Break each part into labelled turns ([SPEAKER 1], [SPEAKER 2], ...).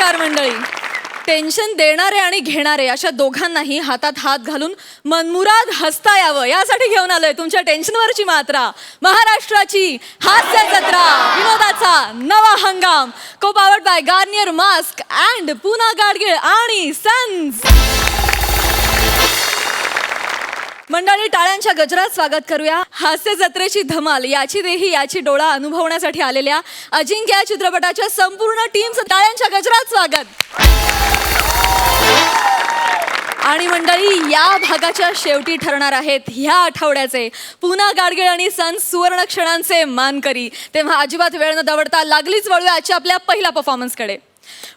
[SPEAKER 1] नमस्कार मंडळी. टेन्शन देणारे आणि घेणारे अशा दोघांनाही हातात हात घालून मनमुराद हसता यावं यासाठी घेऊन आलोय तुमच्या टेन्शनवरची मात्रा. महाराष्ट्राची हास्य जत्रा, विनोदाचा नवा हंगाम, co powered by Garnier mask and Puna Gadgil आणि सन्स. मंडळी, टाळ्यांच्या गजरात स्वागत करूया हास्य जत्रेची धमाल, याची देही याची डोळा अनुभवण्यासाठी आलेल्या अजिंक्य या चित्रपटाच्या संपूर्ण टीमचं टाळ्यांच्या गजरात स्वागत. आणि मंडळी, या भागाच्या शेवटी ठरणार आहेत ह्या आठवड्याचे पुना गाडगीळ आणि सन्स सुवर्ण क्षणांचे मानकरी. तेव्हा अजिबात वेळ न दवडता लागलीच वळूया आजच्या आपल्या पहिल्या परफॉर्मन्सकडे.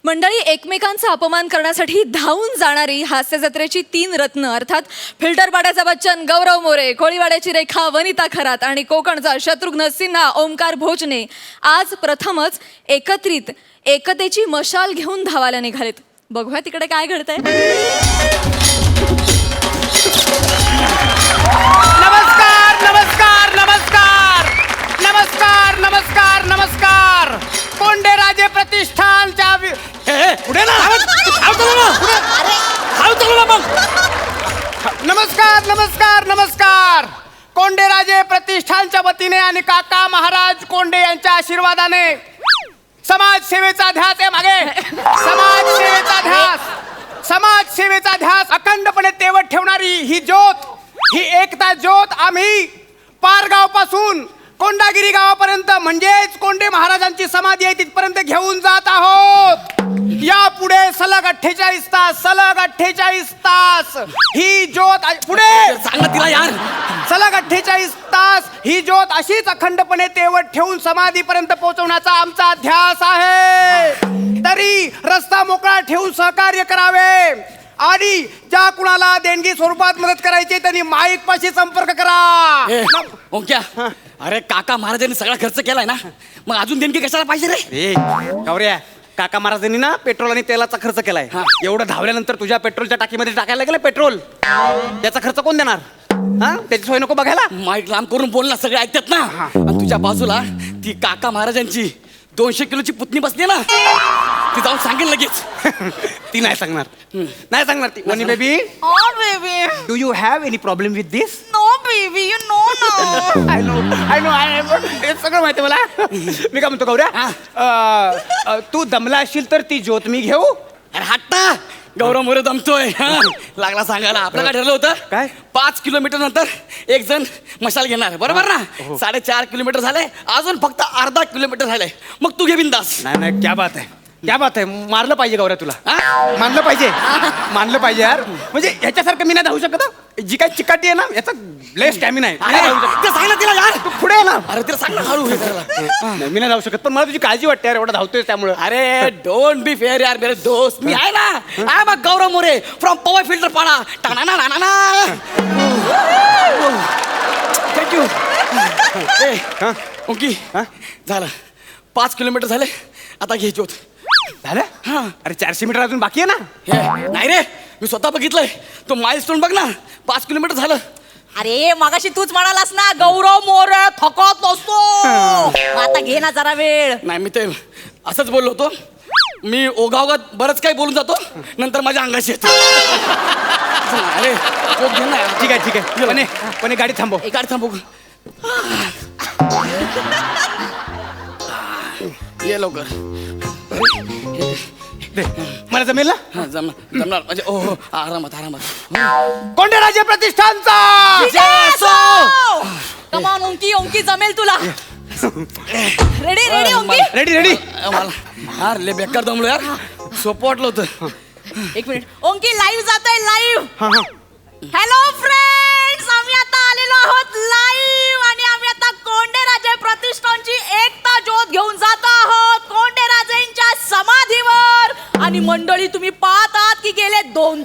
[SPEAKER 1] मंडळी, एकमेकांचा अपमान करण्यासाठी धावून जाणारी हास्य जत्रेची 3 रत्न अर्थात फिल्टर पाड्याचा बच्चन गौरव मोरे, कोळीवाड्याची रेखा वनिता खरात आणि कोकणचा शत्रुघ्न सिन्हा ओमकार भोजने आज प्रथमच एकत्रित एकतेची मशाल घेऊन धावायला निघालेत. बघूया तिकडे काय घडतंय.
[SPEAKER 2] नमस्कार नमस्कार नमस्कार नमस्कार नमस्कार नमस्कार. कोंडेराजे प्रतिष्ठानच्या पुढे ना नमस्कार नमस्कार नमस्कार. कोंडेराजे प्रतिष्ठानच्या वतीने आणि काका महाराज कोंडे यांच्या आशीर्वादाने समाजसेवेचा ध्यास आहे मागे. समाजसेवेचा ध्यास अखंडपणे तेवत ठेवणारी ही ज्योत, ही एकता ज्योत आम्ही पारगाव पासून कोंडागिरी गावापर्यंत म्हणजेच कोंडे महाराजांची समाधी आहे तिथपर्यंत घेऊन जात आहोत. यापुढे सलग 48 तास ही ज्योत पुढे
[SPEAKER 3] सांगा तिला यार.
[SPEAKER 2] सलग 48 तास ही ज्योत अशीच अखंडपणे तेवत ठेवून समाधीपर्यंत पोहोचवण्याचा आमचा ध्यास आहे. तरी रस्ता मोकळा ठेवून सहकार्य करावे आणि ज्या कुणाला देणगी स्वरूपात मदत करायची त्यांनी माईक पाशी संपर्क करा.
[SPEAKER 3] ओंक्या, अरे काका महाराजांनी सगळा खर्च केलाय ना, मग अजून देणगी कशाला पाहिजे रे?
[SPEAKER 2] गौऱ्या, काका महाराजांनी ना पेट्रोल आणि तेलाचा खर्च केलाय. एवढं धावल्यानंतर तुझ्या पेट्रोलच्या टाकीमध्ये टाकायला गेलं पेट्रोल, त्याचा खर्च कोण देणार? त्याची सोय नको बघायला?
[SPEAKER 3] माईक लांब करून बोल ना, सगळे ऐकतात ना. आणि तुझ्या बाजूला ती काका महाराजांची 200 किलोची पुतणी बसली ना, ती जाऊन सांगेल लगेच.
[SPEAKER 2] ती नाही सांगणार ती. वनी baby,
[SPEAKER 1] Oh baby,
[SPEAKER 2] do you have any problem with this?
[SPEAKER 1] no baby, you know now.
[SPEAKER 2] I know हे सगळं माहिती मला. मी काय म्हणतो गौऱ्या, तू दमला असशील तर ती ज्योत मी घेऊ?
[SPEAKER 3] अरे हट्टा, गौरव मोरे दमतोय. लागला सांगायला. आपलं काय ठरलं होतं?
[SPEAKER 2] काय?
[SPEAKER 3] 5 किलोमीटर नंतर एक जण मशाल घेणार, बरोबर ना? 4.5 किलोमीटर झाले, अजून फक्त अर्धा किलोमीटर झालंय. मग तू घे बिंदास.
[SPEAKER 2] नाही, क्या बात आहे. मारलं पाहिजे गौऱ्या तुला. मानलं पाहिजे यार. म्हणजे ह्याच्यासारखं मी नाही धावू शकत. जी काय चिकाटी आहे ना, याचा लय स्टॅमिना आहे.
[SPEAKER 3] ते सांग ना तिला यार.
[SPEAKER 2] तू पुढे आहे ना.
[SPEAKER 3] अरे तिला सांग ना हळू हे करायला.
[SPEAKER 2] नाही, मी नाही धावू शकत, पण मला तुझी काळजी वाटते यार, एवढं धावतोय त्यामुळे.
[SPEAKER 3] अरे डोंट बी फेअर यार मेरे दोस्त. मी आहे ना, I am Gaurav More from power filter Pada. Thank you. Okay, झालं 5 किलोमीटर झाले, आता घे ज्योत.
[SPEAKER 2] झालं? अरे 400 मीटर अजून बाकी आहे ना.
[SPEAKER 3] हे नाही रे, मी स्वतः बघितलंय. तो माइलस्टोन बघ ना, 5 किलोमीटर झालं.
[SPEAKER 1] अरे मगाशी तूच म्हणालास ना गौरव मोरे थकत नसतो. आता घे ना जरा वेळ.
[SPEAKER 3] नाही, मी ते असंच बोललो होतो. मी ओघाओघात बरंच काही बोलून जातो, नंतर माझ्या अंगाशी येतो. अरे ज्योत घे ना.
[SPEAKER 2] ठीक आहे. पण गाडी थांबव.
[SPEAKER 3] एक गाडी थांबू. ये लवकर.
[SPEAKER 2] मला जमेल ना?
[SPEAKER 3] जमणार म्हणजे ओहो, आरामात.
[SPEAKER 2] कोंडेराजे प्रतिष्ठानचा
[SPEAKER 1] कमान ओंकी जमेल तुला. रेडी ओंकी.
[SPEAKER 2] रेडी.
[SPEAKER 3] मला यार लय बेकार दमलो यार. सोपं वाटलं होतं.
[SPEAKER 1] 1 मिनिट. ओंकी लाईव्ह जातोय लाईव्ह. हॅलो फ्रेंड्स, आम्ही आता आलेलो आहोत लाईव्ह आणि आम्ही आता कोंडेराजे प्रतिष्ठानची एकता ज्योत घेऊन जात आहोत कोंडेराजेंच्या समाधीवर. आणि मंडळी, तुम्ही पाहत आहात की गेले 2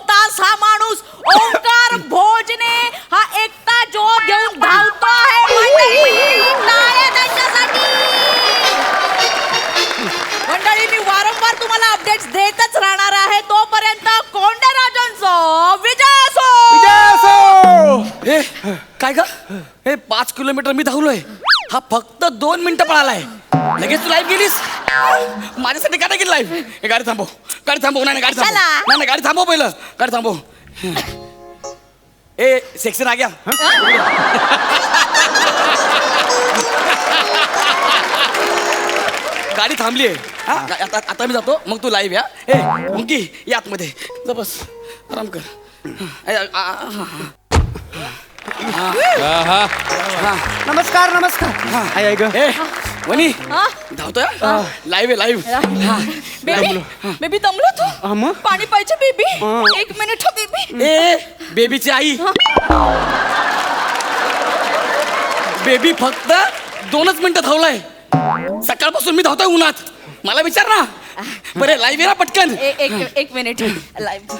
[SPEAKER 1] तास हा माणूस ओंकार भोजने हा एकता ज्योत घेऊन धावतो आहे. टाळ्या त्यांच्यासाठी. मंडळी, मी वारंवार तुम्हाला अपडेट्स देतच राहणार आहे. तोपर्यंत कोंडेराजांचा विजय असो.
[SPEAKER 3] काय का? हे 5 किलोमीटर मी धावलोय, हा फक्त 2 मिनिटं पळालाय लगेच तू लाईव्ह गेलीस माझ्यासाठी काय गेली लाईव्ह. हे गाडी थांबव गाडी थांबव. नाही गाडी थांबव.
[SPEAKER 1] कशाला?
[SPEAKER 3] नाही गाडी थांबव पहिलं गाडी थांबव. ए सेक्शन आ गया. गाडी थांबली आहे आता मी जातो मग तू लाईव्ह या. ए मुंकी या आतमध्ये जा बस आराम कर.
[SPEAKER 2] नमस्कार नमस्कार. आई आई ग.
[SPEAKER 3] ए वनी
[SPEAKER 1] हा?
[SPEAKER 3] धावतोय लाईव्ह आहे लाईव्ह.
[SPEAKER 1] बेबी बेबी दमलो तू
[SPEAKER 2] मग?
[SPEAKER 1] पाणी पाहिजे बेबी. 1 minute baby.
[SPEAKER 3] ए बेबीची आई बेबी फक्त 2च मिनिटं धावलाय. सकाळपासून मी धावतोय उन्हात. मला विचार ना बरे लाईव्ह आहे ना पटकन.
[SPEAKER 1] एक मिनिट लाईव्ह.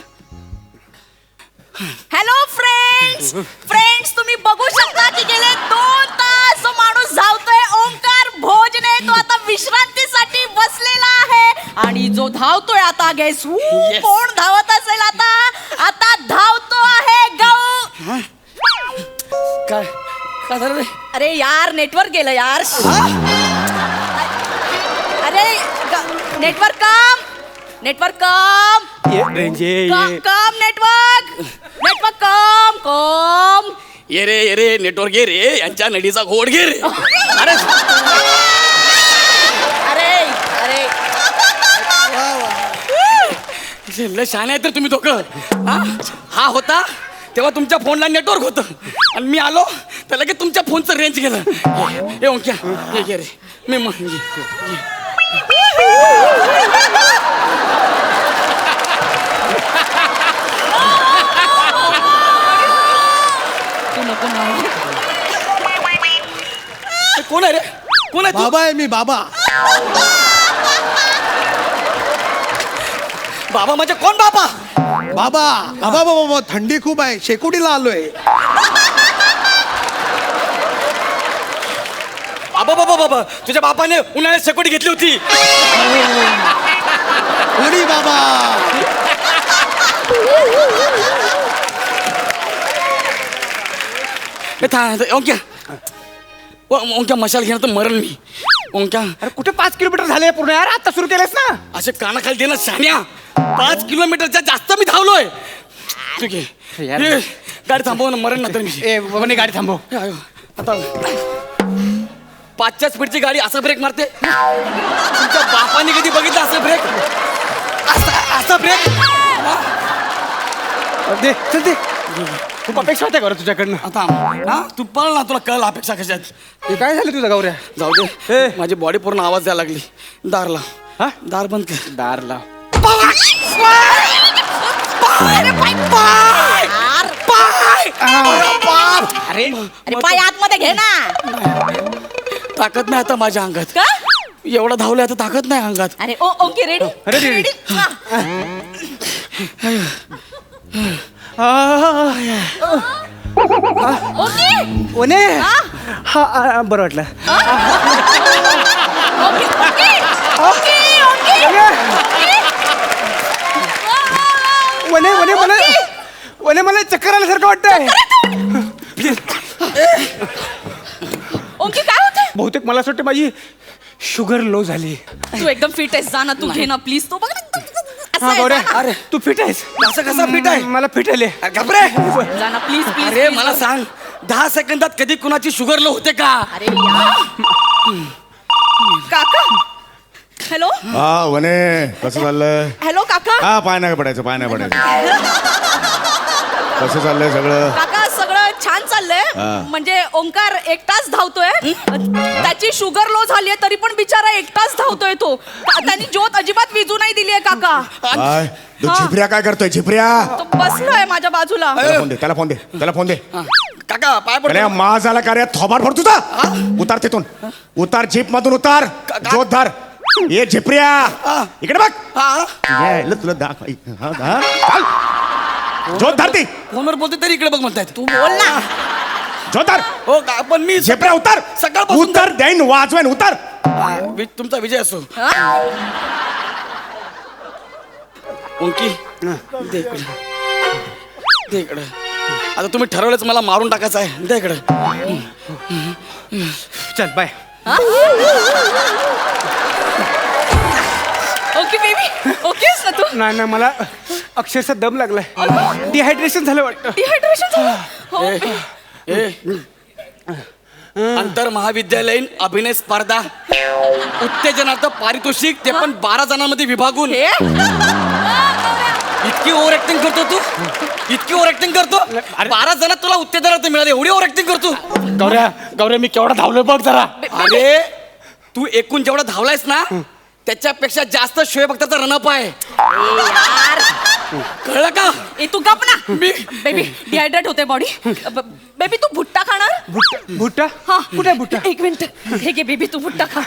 [SPEAKER 1] हॅलो फ्रेंड्स तुम्ही बघू शकता की गेले 2 तास जो माणूस धावतोय ओंकार भोजने तो आता विश्रांतीसाठी बसलेला आहे आणि जो धावतोय आता गेस
[SPEAKER 3] Yes.
[SPEAKER 1] कोण धावत असेल आता धावतो आहे गौ.
[SPEAKER 3] काय काय झालं रे.
[SPEAKER 1] अरे यार नेटवर्क गेलं यार. अरे नेटवर्क कम
[SPEAKER 2] रेंज
[SPEAKER 1] कम नेटवर्क कम.
[SPEAKER 3] ये रे नेटवर्क ये रे यांच्या नडीचा घोड घे रे. अरे
[SPEAKER 1] अरे
[SPEAKER 3] लय शहाणे आहेत तर तुम्ही दोघं. हा होता तेव्हा तुमच्या फोनला नेटवर्क होतं आणि मी आलो तर लगेच तुमच्या फोनचं रेंज गेलं. हे ओंक्या हे घे रे मी मग कोण आहे रे कोण आहे तू?
[SPEAKER 4] बाबा आहे मी बाबा.
[SPEAKER 3] बाबा म्हणजे कोण बाबा.
[SPEAKER 4] बाबा बाबा बाबा थंडी खूप आहे शेकोटीला आलोय.
[SPEAKER 3] बाबा तुझ्या बापाने उन्हाळ्यात शेकोटी घेतली होती.
[SPEAKER 4] कोणी बाबा.
[SPEAKER 3] ओंक्या ओंक्या मशाल घेणार तर मरण मी. ओंक्या
[SPEAKER 2] अरे कुठे 5 किलोमीटर झाले पूर्ण यार. आता सुरू केलेस ना.
[SPEAKER 3] असे कानाखाली दे ना शान्या. 5 किलोमीटरच्या जास्त मी धावलोय. तू घे
[SPEAKER 2] यार.
[SPEAKER 3] ये, गाडी थांबव ना मरण ना तर मी.
[SPEAKER 2] ए वने गाडी थांबव.
[SPEAKER 3] आयो, आता 5च्या स्पीडची गाडी असा ब्रेक मारते. तुमच्या बापाने कधी बघितलं असं ब्रेक. असा ब्रेक.
[SPEAKER 2] दे चल दे. खूप अपेक्षा होत्या का रे तुझ्याकडनं.
[SPEAKER 3] आता हा तू पळ ना तुला कळ अपेक्षा कशात.
[SPEAKER 2] हे काय झालं तुझं गौऱ्या.
[SPEAKER 3] जाऊ दे माझी बॉडी पूर्ण आवाज द्यायला लागली. दार लाव.
[SPEAKER 2] हा?
[SPEAKER 3] दार बंद कर.
[SPEAKER 2] दार लाव. अरे
[SPEAKER 1] अरे पाय आतमध्ये घे ना.
[SPEAKER 3] ताकद नाही आता माझ्या अंगात.
[SPEAKER 1] का
[SPEAKER 3] एवढा धावलं आता ताकद नाही अंगात.
[SPEAKER 1] अरे ओके रेडी
[SPEAKER 2] अरे, ready.
[SPEAKER 1] ओके
[SPEAKER 2] वने हा बरं वाटलं.
[SPEAKER 1] ओके
[SPEAKER 2] वने वने मला वने मला चक्कर आल्यासारखं वाटतंय.
[SPEAKER 1] ओके काय होतं.
[SPEAKER 2] बहुतेक मला असं वाटतं माझी शुगर लो झाली.
[SPEAKER 1] तू एकदम फिट आहेस जा ना तू घे ना प्लीज. तो बघ ना, असं
[SPEAKER 2] हा
[SPEAKER 1] आहे,
[SPEAKER 2] गौऱ्या
[SPEAKER 1] जा ना.
[SPEAKER 2] अरे तू फिट आहेस.
[SPEAKER 3] कसं कसं फिट आहे.
[SPEAKER 2] मला फिट आले.
[SPEAKER 3] घाबरे.
[SPEAKER 1] जा ना प्लीज प्लीज
[SPEAKER 3] अरे मला सांग 10 सेकंदात कधी कुणाची शुगर लो होते का.
[SPEAKER 1] अरे यार. काका हॅलो
[SPEAKER 5] हा वने कसं चाललंय.
[SPEAKER 1] हॅलो काका
[SPEAKER 5] हा पाय नाही पडायचं पाय नाही पडायचं. कसं चाललंय सगळं.
[SPEAKER 1] काका सगळं छान चाललंय.
[SPEAKER 5] हा.
[SPEAKER 1] म्हणजे ओंकार एकटाच धावतोय. त्याची शुगर लो झालीये तरी पण बिचारा एकटाच धावतोय तो. त्यांनी ज्योत अजिबात विजू नाही दिलीये काका.
[SPEAKER 5] काय तू
[SPEAKER 1] हा.
[SPEAKER 5] झिपऱ्या काय करतोय झिपऱ्या.
[SPEAKER 1] तो बसलोय माझ्या बाजूला.
[SPEAKER 5] त्याला फोन दे त्याला फोन दे त्याला फोन दे.
[SPEAKER 3] काका पाय
[SPEAKER 5] अरे
[SPEAKER 3] पडतो.
[SPEAKER 5] मा झाला का रे थोबाड फोड तुझा. उतार तिथून उतार जीप मधून उतार. जोत धर. ये झिपऱ्या इकडे बघ.
[SPEAKER 3] हा
[SPEAKER 5] यायला तुला दाख हा, हा. चाल. जोत धर ती.
[SPEAKER 3] फोनवर बोलते तरी इकडे बघ म्हणतायत.
[SPEAKER 1] तू बोल ना.
[SPEAKER 5] जोत धर.
[SPEAKER 3] हो का पण मी
[SPEAKER 5] झिपऱ्या उतार.
[SPEAKER 3] सकाळपासून
[SPEAKER 5] उतार देईन वाजवेन उतार.
[SPEAKER 3] तुमचा विजय असो.
[SPEAKER 1] हा?
[SPEAKER 3] ओंकी दे इकडे दे इकडे. आता तुम्ही ठरवलंच मला मारून टाकायचं आहे. दे इकडे
[SPEAKER 2] चल बाय.
[SPEAKER 1] ओके बेबी ओकेस ना तू
[SPEAKER 2] नाही नाही मला अक्षरशः दम लागलाय. डिहायड्रेशन झालं वाटतं.
[SPEAKER 1] डिहायड्रेशन झालं हो
[SPEAKER 3] ए आंतर महाविद्यालयीन अभिनय स्पर्धा उत्तेजनाचं पारितोषिक ते पण 12 जणांमध्ये विभागून.
[SPEAKER 1] हे
[SPEAKER 3] इतकी ओव्हर ऍक्टिंग करतो तू, इतकी ओव्हर ऍक्टिंग करतो. 12 जणात तुला उत्तेजनाचं मिळालं, एवढी ओव्हर ऍक्टिंग करतो.
[SPEAKER 2] गौऱ्या मी केवढा धावलोय बघ जरा.
[SPEAKER 3] अरे तू एकूण जेवढा धावलायस ना त्याच्यापेक्षा जास्त शोएब अख्तरचा रनअप आहे.
[SPEAKER 1] यार
[SPEAKER 3] कळलं का?
[SPEAKER 1] ए तू गप ना
[SPEAKER 3] मी
[SPEAKER 1] बेबी डिहायड्रेट होते बॉडी. बेबी तू भुट्टा खाणार?
[SPEAKER 2] भुट्टा
[SPEAKER 1] हा
[SPEAKER 2] कुठे आहे भुट्टा?
[SPEAKER 1] एक मिनिट हे घे बेबी तू भुट्टा खा.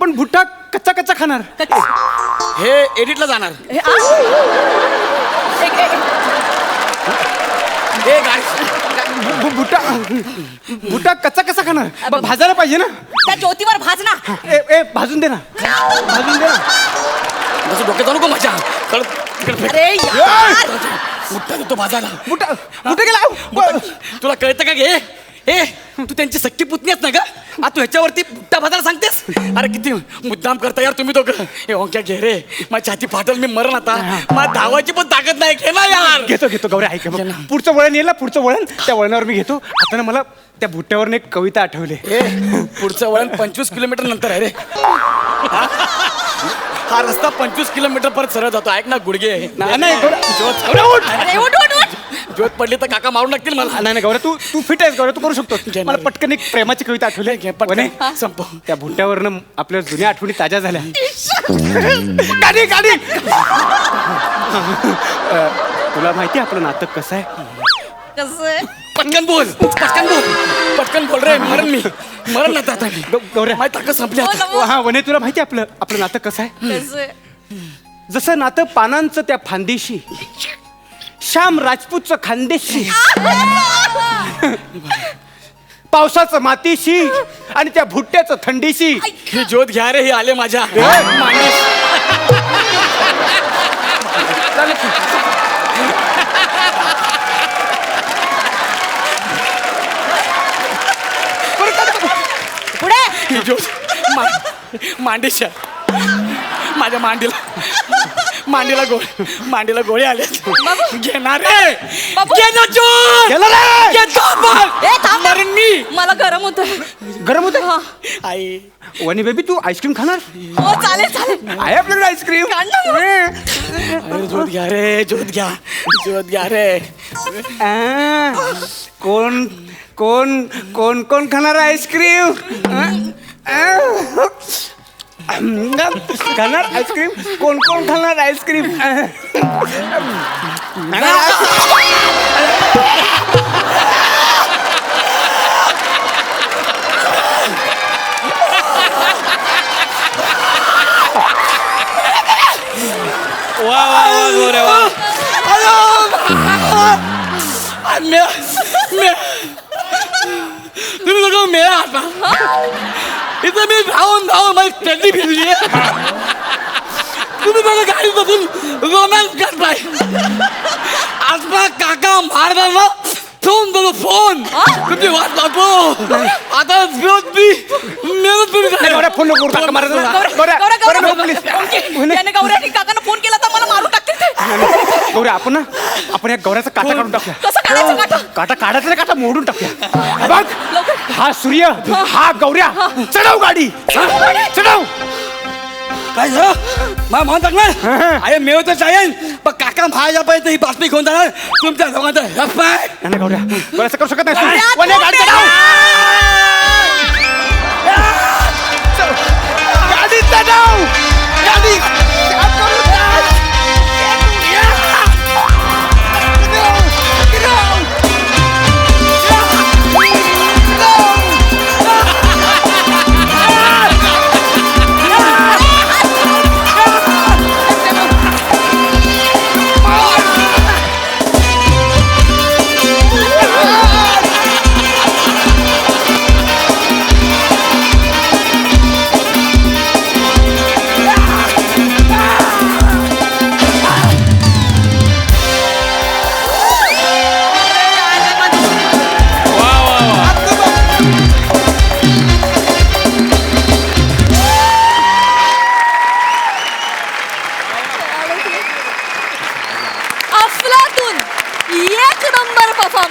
[SPEAKER 2] पण भुट्टा कच्चा कच्चा खाणार.
[SPEAKER 3] हे एडिटला जाणार.
[SPEAKER 1] हे, आ?
[SPEAKER 3] हे गाडी
[SPEAKER 2] भुट्टा कच्चा कसा खाणार? भाजायला पाहिजे ना.
[SPEAKER 1] त्या ज्योतीवर भाज ना.
[SPEAKER 2] ए भाजून दे ना. भाजून दे ना.
[SPEAKER 3] जसं डोक्यात जाऊ नको माझ्या. तिकडे
[SPEAKER 1] अरे यार
[SPEAKER 3] मुठ्ठा देतो माझाला.
[SPEAKER 2] भुट्टा कुठे गेला?
[SPEAKER 3] तुला कळतं का घे? ए तू त्यांची सक्की पुतणी आहेस ना का? तू ह्याच्यावरती बुट्टा भाजायला सांगतेस? अरे किती मुद्दाम करता यार तुम्ही दोघं. हे ओंक्या घे रे, माझी छाती फाटल, मी मरण आता. मला धावायची पण ताकद नाही. घे ना यार.
[SPEAKER 2] घेतो गौऱ्या ऐक बघ. पुढचं वळण येईल ना, पुढचं वळण त्या वळणावर मी घेतो. आता ना मला त्या भुट्ट्यावर एक कविता आठवली.
[SPEAKER 3] ए पुढचं वळण 25 किलोमीटर नंतर आहे रे. हा रस्ता 25 किलोमीटर परत सरळ जातो. ऐक ना गुडघे.
[SPEAKER 2] नाही
[SPEAKER 1] अरे उठ उठ उठ.
[SPEAKER 3] ज्योत पडली तर काका मारून टाकतील मला.
[SPEAKER 2] नाही गौऱ्या तू फिट आहेस गौऱ्या, तू करू शकतो. मला पटकन एक प्रेमाची कविता आठवली.
[SPEAKER 3] पटकन.
[SPEAKER 2] वने,
[SPEAKER 3] संपव.
[SPEAKER 2] त्या भुट्ट्यावरनं आपल्या जुन्या आठवणी ताज्या झाल्या. गाडी तुला माहिती आहे आपलं नातं कसं आहे?
[SPEAKER 1] कसं
[SPEAKER 3] पटकन बोल रे. मरण ना आता मी.
[SPEAKER 2] गौऱ्या
[SPEAKER 3] माझी ताकद संपली आता.
[SPEAKER 2] हा वने, तुला माहिती आहे आपलं नातं कसं आहे?
[SPEAKER 1] कसं
[SPEAKER 2] जसं नातं पानांचं त्या फांदीशी, श्याम राजपूतचं खानदेशी, पावसाचं मातीशी आणि त्या भुट्ट्याचं थंडीशी.
[SPEAKER 3] ही ज्योत घ्या रे, हे आले माझ्या
[SPEAKER 1] पुढे
[SPEAKER 3] ही ज्योत मांडीच्या माझ्या मांडीला गोळे आले. घेणार रे.
[SPEAKER 1] बाबू.
[SPEAKER 3] घे ना ज्योत.
[SPEAKER 2] गेलं रे.
[SPEAKER 3] घे तो आपण.
[SPEAKER 1] ए थांब
[SPEAKER 3] मरण मी.
[SPEAKER 1] मला गरम होत
[SPEAKER 2] गरम होते.
[SPEAKER 3] आई
[SPEAKER 2] वनी बेबी तू आईस्क्रीम खाणार?
[SPEAKER 1] हो चालेल चालेल
[SPEAKER 2] आहे आपल्याकडे आईस्क्रीम.
[SPEAKER 3] अरे ज्योत घ्या रे.
[SPEAKER 2] कोण खाणार आईस्क्रीम? खाणार आईस्क्रीम? कोण खाणार आईस्क्रीम?
[SPEAKER 3] तुम्ही लोक मेळा आता. इथं मी धावून माझी चड्डी फिरली. तुम्ही बघा गाडी बसून रोमॅन्स करताय. आजपा काका मारणार ना फोन बघ फोन. तुमची वाट लागो आता मेहनत तुम्ही
[SPEAKER 2] फोन नको काका मारायचं.
[SPEAKER 1] त्याने गौऱ्याने काकांना फोन केला तर मला मारून टाकतील ते.
[SPEAKER 2] गौऱ्या आपण या गौऱ्याचा काटा काढून टाकूया.
[SPEAKER 1] कसं काढायचं काटा?
[SPEAKER 2] काटा काढायचा नाही, काटा मोडून टाकूया. बघ
[SPEAKER 1] लवकर.
[SPEAKER 2] हा सूर्य, हा गौऱ्या. चढव गाडी, चढव.
[SPEAKER 3] काय झालं मला म्हणून टाकणार. अरे मेव तर चालेल पण काका माझ्या पाहिजे ही बातमी घेऊन जाणार तुमच्या दोघांचा रस्ता आहे.
[SPEAKER 2] नाही गौऱ्या असं करू शकत नाही.
[SPEAKER 1] गौऱ्या,
[SPEAKER 2] वने, गाडी चढव. गाडी चढव. गाडी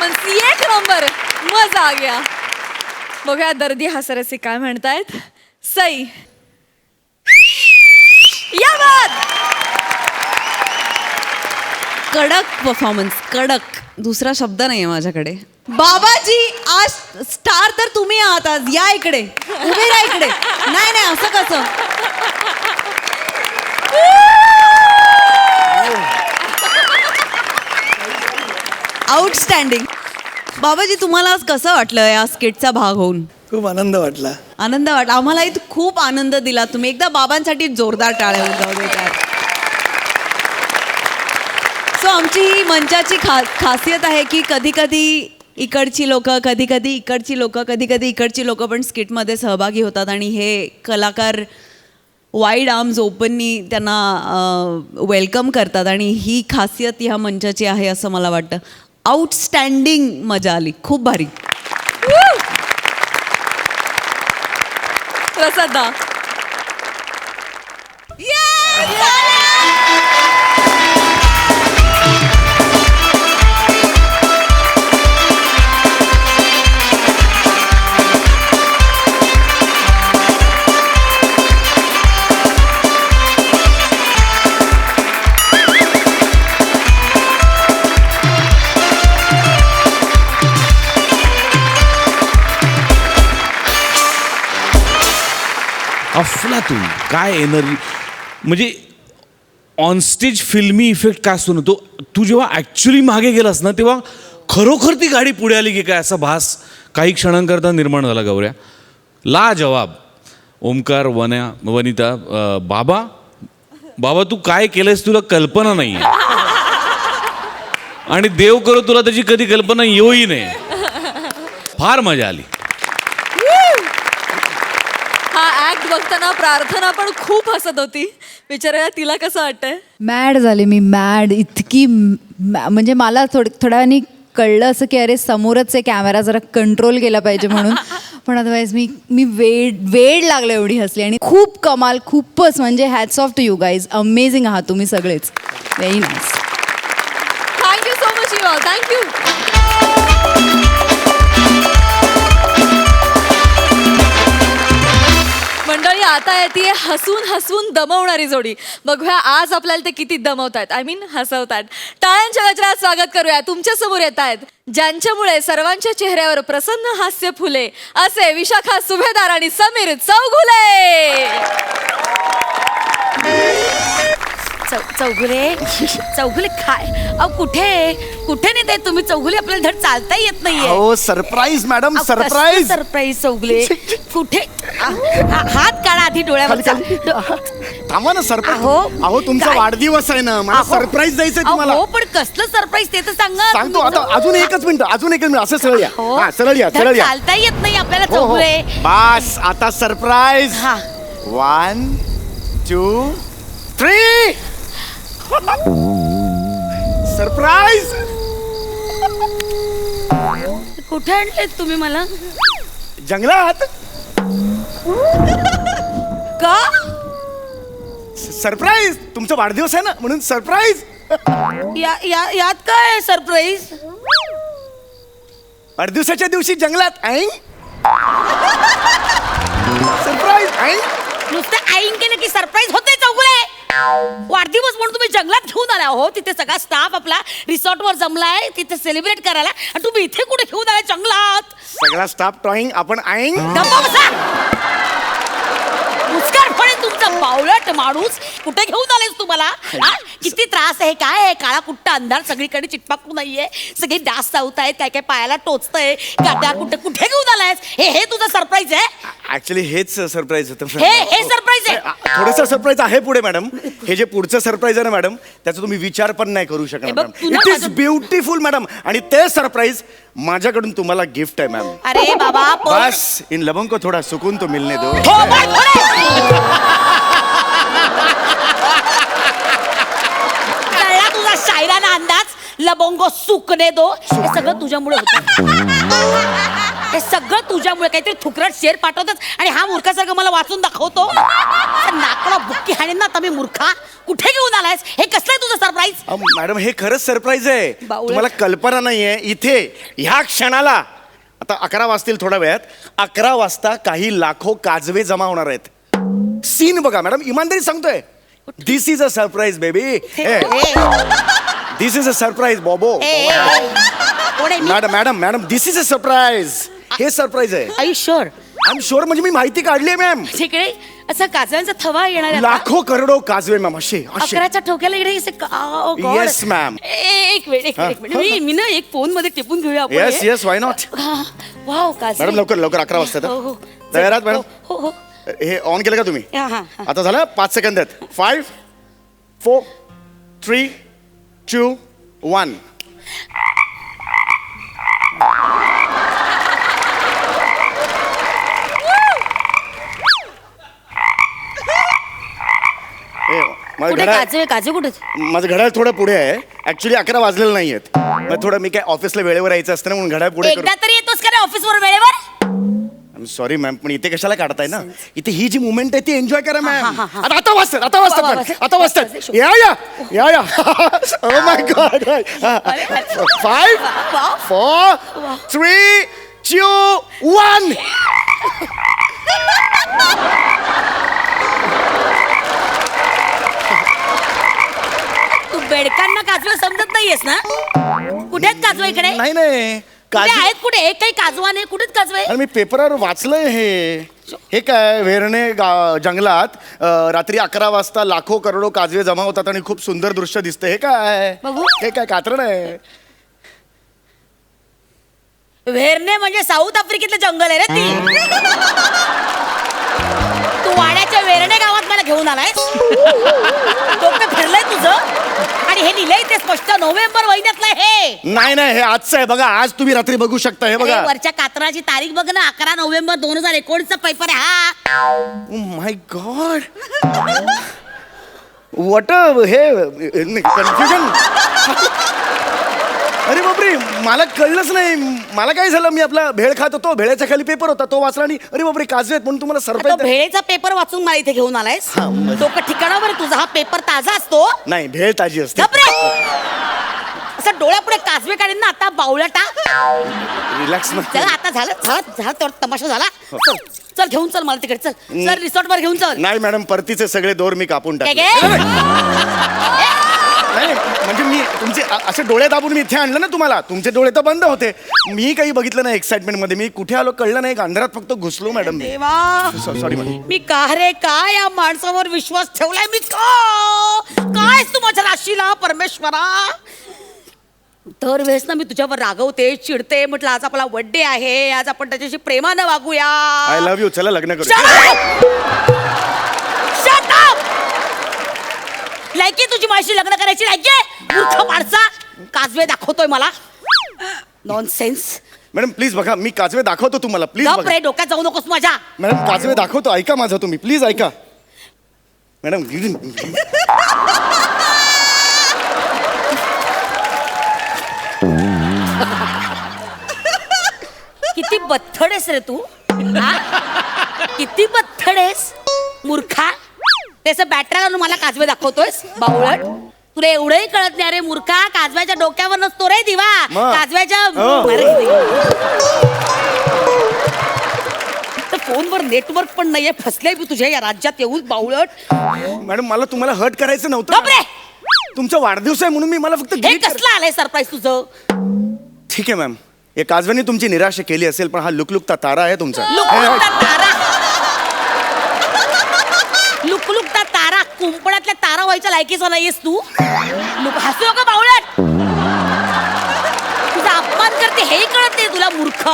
[SPEAKER 1] परफॉर्मन्स, एक नंबर, मजा आ गया. बघूया दर्दी हास्यरसिक काय म्हणतायत. सई या बात.
[SPEAKER 6] कडक परफॉर्मन्स, कडक, दुसरा शब्द नाही आहे माझ्याकडे. बाबाजी, आज स्टार तर तुम्ही आहात. आज या इकडे, उभे राहा इकडे. नाही नाही, असं कसं. आउटस्टँडिंग. बाबाजी, तुम्हाला आज कसं वाटलं या स्किटचा भाग होऊन?
[SPEAKER 7] खूप आनंद वाटला.
[SPEAKER 6] आनंद वाटला आम्हालाही. खूप आनंद दिला तुम्ही. एकदा बाबांसाठी जोरदार टाळ्या जाऊ देतात. सो आमची ही मंचाची खासियत आहे की कधी कधी इकडची लोक, कधी कधी इकडची लोक, कधी कधी इकडची लोक पण स्किटमध्ये सहभागी होतात आणि हे कलाकार वाईड आर्म्स ओपननी त्यांना वेलकम करतात आणि ही खासियत ह्या मंचाची आहे असं मला वाटतं. आउटस्टँडिंग मजा आली, खूप भारी.
[SPEAKER 1] प्रसादा.
[SPEAKER 8] अफलातून काय एनर्जी, म्हणजे ऑनस्टेज फिल्मी इफेक्ट काय असतो ना तो. तू जेव्हा ॲक्च्युली मागे गेलास ना तेव्हा खरोखर ती गाडी पुढे आली की काय असा भास काही क्षणांकरता निर्माण झाला. गौऱ्या ला जवाब. ओमकार, वनिता, बाबा तू काय केलंयस तुला कल्पना नाही आहे आणि देव करो तुला त्याची कधी कल्पना येऊही नाही. फार मजा आली.
[SPEAKER 1] हा ऍक्ट बघताना प्रार्थना पण खूप हसत होती. विचारायला तिला कसं वाटतंय.
[SPEAKER 9] मॅड झाले मी, मॅड इतकी म्हणजे मला थोड्या वेळाने कळलं असं की अरे समोरच आहे कॅमेरा, जरा कंट्रोल केला पाहिजे म्हणून. पण अदरवाईज मी वेळ लागलं एवढी हसली. आणि खूप कमाल, खूपच म्हणजे hats off to you guys. Amazing आहात तुम्ही सगळेच. Very nice.
[SPEAKER 1] Thank you so much you all. Thank you. मंडळी, आता येते हसून हसून दमवणारी जोडी. बघूया आज आपल्याला ते किती दमवतात, आय मीन हसवतात. टाळ्यांच्या गजरात स्वागत करूया. तुमच्या समोर येत आहेत ज्यांच्यामुळे सर्वांच्या चेहऱ्यावर प्रसन्न हास्य फुले, असे विशाखा सुभेदार आणि समीर चौगुले.
[SPEAKER 10] चौगुले काय अहो कुठे नेते तुम्ही? चौगुले आपल्याला धड चालता येत नाहीये.
[SPEAKER 7] हो surprise madam, surprise.
[SPEAKER 10] Surprise Chougule कुठे? हात काढा आधी डोळ्यावरचा.
[SPEAKER 7] थांबा ना सरप्राईज. अहो तुमचा वाढदिवस आहे ना, मला सरप्राईज द्यायचंय तुम्हाला.
[SPEAKER 10] हो पण कसलं सरप्राईज ते तर सांगा.
[SPEAKER 7] सांगतो आता. अजून एकच मिनिट असं सरळ या. हा, सरळ या.
[SPEAKER 10] चालता येत नाही आपल्याला चौगुले.
[SPEAKER 7] बस आता सरप्राईज.
[SPEAKER 10] हा
[SPEAKER 7] 1 2 3. सरप्राईज.
[SPEAKER 10] कुठे आणले तुम्ही मला?
[SPEAKER 7] जंगलात.
[SPEAKER 10] का?
[SPEAKER 7] सरप्राईज. तुमचा वाढदिवस आहे ना म्हणून सरप्राईज.
[SPEAKER 10] यात काय सरप्राईज?
[SPEAKER 7] वाढदिवसाच्या दिवशी जंगलात सरप्राईज.
[SPEAKER 10] नुसतं आईन केलं की सरप्राईज होते चौगुले. वाढदिवस म्हणून तुम्ही जंगलात घेऊन आला हो. तिथे सगळा स्टाफ आपला रिसॉर्ट वर जमलाय तिथे सेलिब्रेट करायला, आणि तुम्ही इथे कुठे घेऊन आलाय जंगलात?
[SPEAKER 7] सगळा स्टाफ टॉईंग, आपण
[SPEAKER 10] गप्पा बसा. मुस्कारपणे तुमचा बावळट माणूस. कुठे घेऊन आलेस तुम्हाला? किती त्रास आहे, काय आहे? काळा कुट्टा अंधार, सगळीकडे चिटपाकू नाहीये, सगळे डास चावत आहेत, काय काय पायाला टोचतंय, गाड्या कुठे घेऊन आलायस? हे तुझं सरप्राईज आहे?
[SPEAKER 7] ऍक्च्युली हेच सरप्राईज होतं.
[SPEAKER 10] हे सरप्राईज आहे?
[SPEAKER 7] थोडंसं सरप्राईज आहे पुढे मॅडम. हे जे पुढचं सरप्राईज आहे ना मॅडम, त्याचा तुम्ही विचार पण नाही करू शकणार
[SPEAKER 10] बघ,
[SPEAKER 7] मॅडम.
[SPEAKER 10] तुला
[SPEAKER 7] इट इज ब्युटिफुल मॅडम. आणि ते सरप्राईज माझ्याकडून तुम्हाला गिफ्ट आहे मॅम.
[SPEAKER 10] अरे बाबा
[SPEAKER 7] बस इन लबंग को थोड़ा सुकून तो मिलने दो.
[SPEAKER 10] कळला तुझा शायराना अंदाज. लबोंगो सुकने दो. हे सगळं तुझ्यामुळे होतं. हे सगळं तुझ्यामुळे. काहीतरी थुकरट शेर पाठवतात आणि हा मूर्खासारखं मला वाचून दाखवतो. नाकला बुक्की हाणेन ना तुम्ही मूर्खा. कुठे घेऊन आलायस? हे कसलं आहे तुझं सरप्राईज?
[SPEAKER 7] मॅडम हे खरंच सरप्राईज आहे
[SPEAKER 10] बावळट.
[SPEAKER 7] तुम्हाला कल्पना नाहीये इथे ह्या क्षणाला आता 11 वाजतील थोड्या वेळात 11 वाजता काही लाखो काजवे जमा होणार आहेत सीन बघा मॅडम इमानदारी सांगतोय this is a surprise baby this is a surprise बॉबो
[SPEAKER 10] कोण आहे मी?
[SPEAKER 7] Madam madam madam this is a surprise हे सरप्राईज आहे
[SPEAKER 10] Are you sure?
[SPEAKER 7] I am sure म्हणजे मी माहिती काढली आहे मॅम
[SPEAKER 10] तिकडे असं काजव्यांचा थवा येणार आहे आता?
[SPEAKER 7] लाखो करोडो काजवे मॅम असे असे
[SPEAKER 10] 11च्या ठोक्याला इकडे असे oh God.
[SPEAKER 7] Yes, ma'am.
[SPEAKER 10] एक मिनिट मी ना एक फोन मध्ये टिपून घेऊया आपण
[SPEAKER 7] yes yes why not
[SPEAKER 10] wow Kajwe
[SPEAKER 7] madam लवकर लवकर 11 वाजता
[SPEAKER 10] हो, हो.
[SPEAKER 7] तयार आहात मॅडम
[SPEAKER 10] हो हो
[SPEAKER 7] हे ऑन केलं का तुम्ही
[SPEAKER 10] हा, हा, हा.
[SPEAKER 7] आता झालं 5 सेकंद आहेत 5 4 3 2 1
[SPEAKER 10] कुठे काजवे काजवे कुठे
[SPEAKER 7] माझं घड्याळ थोडं पुढे आहे ऍक्च्युली 11 वाजलेलं नाही आहेत मग थोडं मी काय ऑफिसला वेळेवर यायचं असतं ना म्हणून घड्याळ पुढे
[SPEAKER 10] एकदा तरी येतोस का रे ऑफिसवर वेळेवर
[SPEAKER 7] सॉरी मॅम पण इथे कशाला काढताय ना इथे ही जी मुवमेंट आहे ती एन्जॉय करा मॅम
[SPEAKER 10] हा, हा, हा.
[SPEAKER 7] आता वाजतात आता वाजतात
[SPEAKER 10] वा, वा,
[SPEAKER 7] ma'am.
[SPEAKER 10] वा.
[SPEAKER 7] आता वाजतात या या या या ओ माय गॉड 5 4 3 2 1
[SPEAKER 10] तू बेडकांना काजवे समजत नाहीयेस ना कुठे आहेत काजवे इकडे
[SPEAKER 7] नाही नाही
[SPEAKER 10] कुठे
[SPEAKER 7] काजू
[SPEAKER 10] आहेत कुठे एक काही काजवा नाही कुठेच काजवे
[SPEAKER 7] अरे मी पेपरवर वाचलंय हे काय वेरणे जंगलात रात्री 11 वाजता लाखो करोडो काजवे जमा होतात आणि खूप सुंदर दृश्य दिसतं हे काय
[SPEAKER 10] बघू.
[SPEAKER 7] हे काय कात्रण आहे
[SPEAKER 10] व्हेरणे म्हणजे साऊथ आफ्रिकेतलं जंगल आहे रे ती तू वाड्याच्या वेरणे गावात मला घेऊन आलायस डोकं फिरलंय तुझं आणि हे लिहिलंय ते स्पष्ट नोव्हेंबर महिन्यातलं हे
[SPEAKER 7] नाही नाही हे आजचं आहे बघा आज तुम्ही रात्री बघू शकता हे बघा
[SPEAKER 10] अरे, वरच्या कात्राची तारीख बघ ना 11 नोव्हेंबर 2019 चा पेपर आहे हा
[SPEAKER 7] माय गॉड वॉट हे कन्फ्युजन अरे बापरे मला कळलंच नाही मला काय झालं मी आपला भेळ खात होतो भेळ्याच्या खाली पेपर होता तो वाचला आणि अरे बापरे काजवे आहेत म्हणून तुम्हाला
[SPEAKER 10] तो
[SPEAKER 7] सरप्राईज
[SPEAKER 10] भेळेचा पेपर वाचून मला इथे घेऊन आलायस
[SPEAKER 7] हा, मग.
[SPEAKER 10] डोकं ठिकाणावर तुझा हा पेपर ताजा असतो
[SPEAKER 7] नाही भेळ ताजी असते
[SPEAKER 10] गप रे! असं डोळ्यापुढे काजवे काढेन ना आता बावळटा
[SPEAKER 7] रिलॅक्स
[SPEAKER 10] चला आता झालं झालं झालं तेवढा तमाशा झाला चल चल घेऊन चल मला तिकडे चल चल रिसॉर्ट वर घेऊन चल
[SPEAKER 7] नाही मॅडम परतीचे सगळे दोर मी कापून
[SPEAKER 10] काय
[SPEAKER 7] टाकले
[SPEAKER 10] गे?
[SPEAKER 7] नाही म्हणजे मी तुमचे असे डोळे दाबून मी इथे आणलं ना तुम्हाला तुमचे डोळे तर बंद होते मी काही बघितलं नाही एक्साइटमेंट मध्ये मी कुठे आलो कळलं नाही अंधारात फक्त घुसलो मॅडम मी
[SPEAKER 10] देवा
[SPEAKER 7] सॉरी मॅडम
[SPEAKER 10] मी का रे काय या माणसावर विश्वास ठेवलाय मी काय तू माझ्या राशीला परमेश्वरा दरवेळेस ना मी तुझ्यावर रागवते चिडते म्हटलं आज आपला बर्थडे आहे आज आपण त्याच्याशी प्रेमानं वागूया
[SPEAKER 7] आय लव्ह यू चला लग्न करू
[SPEAKER 10] Shut up! Shut up! लायकी तुझी माझी लग्न करायची लायकी मूर्ख माणसा काजवे दाखवतोय मला नॉनसेन्स
[SPEAKER 7] मॅडम प्लीज बघा मी काजवे दाखवतो तुम्हाला प्लीज
[SPEAKER 10] गप
[SPEAKER 7] बघा
[SPEAKER 10] रे डोक्यात जाऊ नकोस माझ्या
[SPEAKER 7] मॅडम काजवे दाखवतो ऐका माझं तुम्ही प्लीज ऐका मॅडम
[SPEAKER 10] किती बथड आहेस रे तू हा? किती बथड आहेस मूर्खा त्याचं बॅटरी आणून मला काजवे दाखवतोयस बावळट तुला एवढंही कळत नाही अरे मूर्खा काजव्याच्या डोक्यावर नसतो रे दिवा
[SPEAKER 7] मग?
[SPEAKER 10] काजव्याच्या
[SPEAKER 7] हो.
[SPEAKER 10] तर फोनवर नेटवर्क पण नाहीये फसले मी तुझ्या या राज्यात येऊन बावळट
[SPEAKER 7] मॅडम मला तुम्हाला हर्ट करायचं
[SPEAKER 10] गप
[SPEAKER 7] नव्हतं
[SPEAKER 10] रे!
[SPEAKER 7] तुमचा वाढदिवस आहे म्हणून मी मला फक्त
[SPEAKER 10] हे
[SPEAKER 7] greet कर-
[SPEAKER 10] कसलं आलंय सरप्राईज तुझं
[SPEAKER 7] ठीक आहे मॅम या काजव्याने तुमची निराशा केली असेल पण हा लुकलुकता तारा आहे तुमचा
[SPEAKER 10] लुकलुकता तारा लुकलुकता तारा कुंपणातल्या तारा व्हायच्या लायकीचा नाहीयेस तू हसू नका बावळट तुझा अपमान करते हे कळत नाही तुला मूर्ख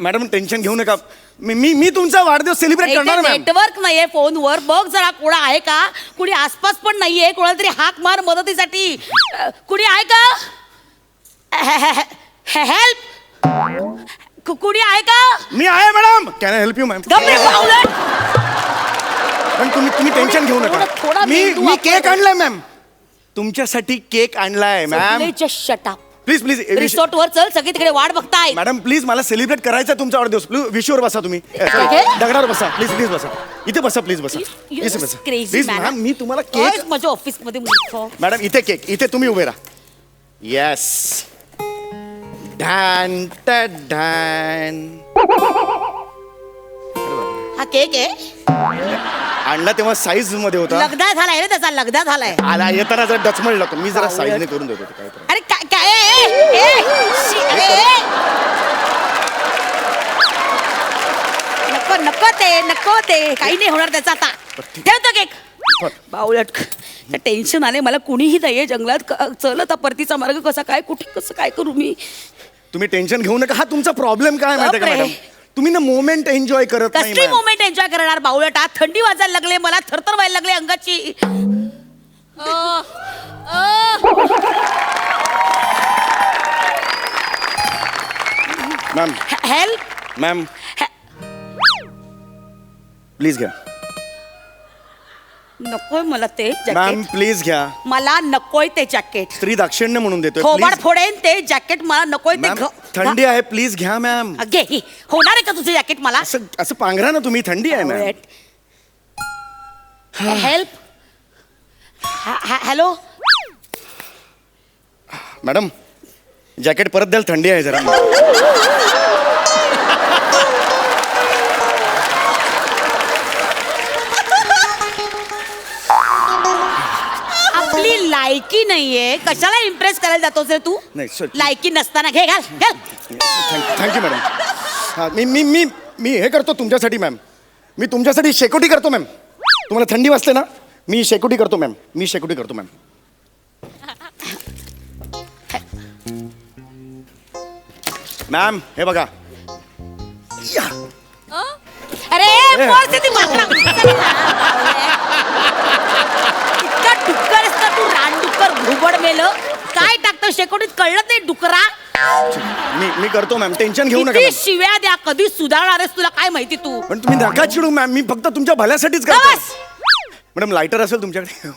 [SPEAKER 7] मॅडम टेन्शन घेऊ नका मी तुमचा वाढदिवस सेलिब्रेट करणार मॅम
[SPEAKER 10] नेटवर्क नाहीये फोनवर बघ जरा कोणा आहे का कुणी आसपास पण नाहीये कोणाला तरी हाक मार मदतीसाठी कुणी आहे का हेल्प कुणी आहे का
[SPEAKER 7] मी आहे madam can I help you ma'am
[SPEAKER 10] गप रे बावळट
[SPEAKER 7] पण तुम्ही टेन्शन घेऊ
[SPEAKER 10] थोडा
[SPEAKER 7] नका मी
[SPEAKER 10] मेंदू
[SPEAKER 7] मी
[SPEAKER 10] वापर.
[SPEAKER 7] केक आणलाय मॅम तुमच्यासाठी केक आणलाय ma'am
[SPEAKER 10] just shut up
[SPEAKER 7] please please
[SPEAKER 10] resort वर चल, सगळे तिकडे वाट बघताय.
[SPEAKER 7] मॅडम प्लीज मला सेलिब्रेट करायचा आहे तुमचा वाढदिवस. प्लीज विशूवर बसा तुम्ही.
[SPEAKER 10] काय?
[SPEAKER 7] दगडावर बसा प्लीज. प्लीज बसा इथे बसा. प्लीज बसा. इथे बसा प्लीज. मॅम मी तुम्हाला केक.
[SPEAKER 10] माझ्या ऑफिस मध्ये मूर्ख.
[SPEAKER 7] मॅडम इथे केक. इथे तुम्ही उभे राहा. येस. ढॅन ढॅन.
[SPEAKER 10] हा केक आहे,
[SPEAKER 7] आणला तेव्हा साईज मध्ये होता.
[SPEAKER 10] लगदा झालाय ना त्याचा, लगदा झालाय.
[SPEAKER 7] आला येताना जर डचमळला तो. मी जरा साईजने करून देतो काय तर.
[SPEAKER 10] अरे काय काय नको नको नको ते काही नाही होणार त्याचा. आता ठेवतो केक. बावळट टेन्शन आले मला. कुणीही नाहीये जंगलात. चल आता परतीचा मार्ग कसा काय, कुठे कसं काय करू मी.
[SPEAKER 7] तुम्ही टेन्शन घेऊ नका. हा तुमचा प्रॉब्लेम काय माहिती का मॅडम, तुम्ही ना मोमेंट एन्जॉय करत नाही.
[SPEAKER 10] कसली मोमेंट एन्जॉय करणार बावळट. आज थंडी वाजायला लागले मला, थरथर व्हायला लागले अंगाची.
[SPEAKER 7] Ma'am
[SPEAKER 10] help.
[SPEAKER 7] मॅम प्लीज घ्या.
[SPEAKER 10] नकोय मला ते
[SPEAKER 7] मॅम
[SPEAKER 10] जॅकेट.
[SPEAKER 7] प्लीज घ्या.
[SPEAKER 10] मला नकोय ते जॅकेट.
[SPEAKER 7] स्त्री दाक्षिण्य म्हणून देतोय.
[SPEAKER 10] थोबाड
[SPEAKER 7] प्लीज
[SPEAKER 10] फोडेन ते जॅकेट. मला नकोय ते.
[SPEAKER 7] मॅम थंडी आहे. प्लीज घ्या मॅम.
[SPEAKER 10] घे ही. होणार आहे का तुझं जॅकेट मला.
[SPEAKER 7] असं असं पांघरा ना तुम्ही. थंडी आहे ma'am.
[SPEAKER 10] Help. Hello.
[SPEAKER 7] Madam jacket परत द्याल. थंडी आहे जरा.
[SPEAKER 10] आपली लायकी नाहीये. कशाला इम्प्रेस करायला जातोस रे तू.
[SPEAKER 7] नाही, sir.
[SPEAKER 10] लायकी नसताना घे. घाल घाल.
[SPEAKER 7] Thank you madam. हां मी मी मी मी हे करतो तुमच्यासाठी मॅम. मी तुमच्यासाठी शेकोटी करतो मॅम. तुम्हाला थंडी वाजते ना. मी शेकोटी करतो मॅम. मी शेकोटी करतो मॅम. मॅम हे बघा.
[SPEAKER 10] अरे परिस्थिती मात्र. इतका डुक्कर असता तू. रानडुक्कर घुबड मेलं. काय टाकतो शेकोटीत कळलं नाही डुकरा.
[SPEAKER 7] मी मी करतो मॅम. टेन्शन घेऊ नका
[SPEAKER 10] किती
[SPEAKER 7] मॅम.
[SPEAKER 10] शिव्या द्या. कधी सुधारणार आहेस तुला काय माहिती तू.
[SPEAKER 7] पण तुम्ही नका चिडू मॅम. मी फक्त तुमच्या भल्यासाठीच करतो.
[SPEAKER 10] बस.
[SPEAKER 7] मॅडम लायटर असेल तुमच्याकडे.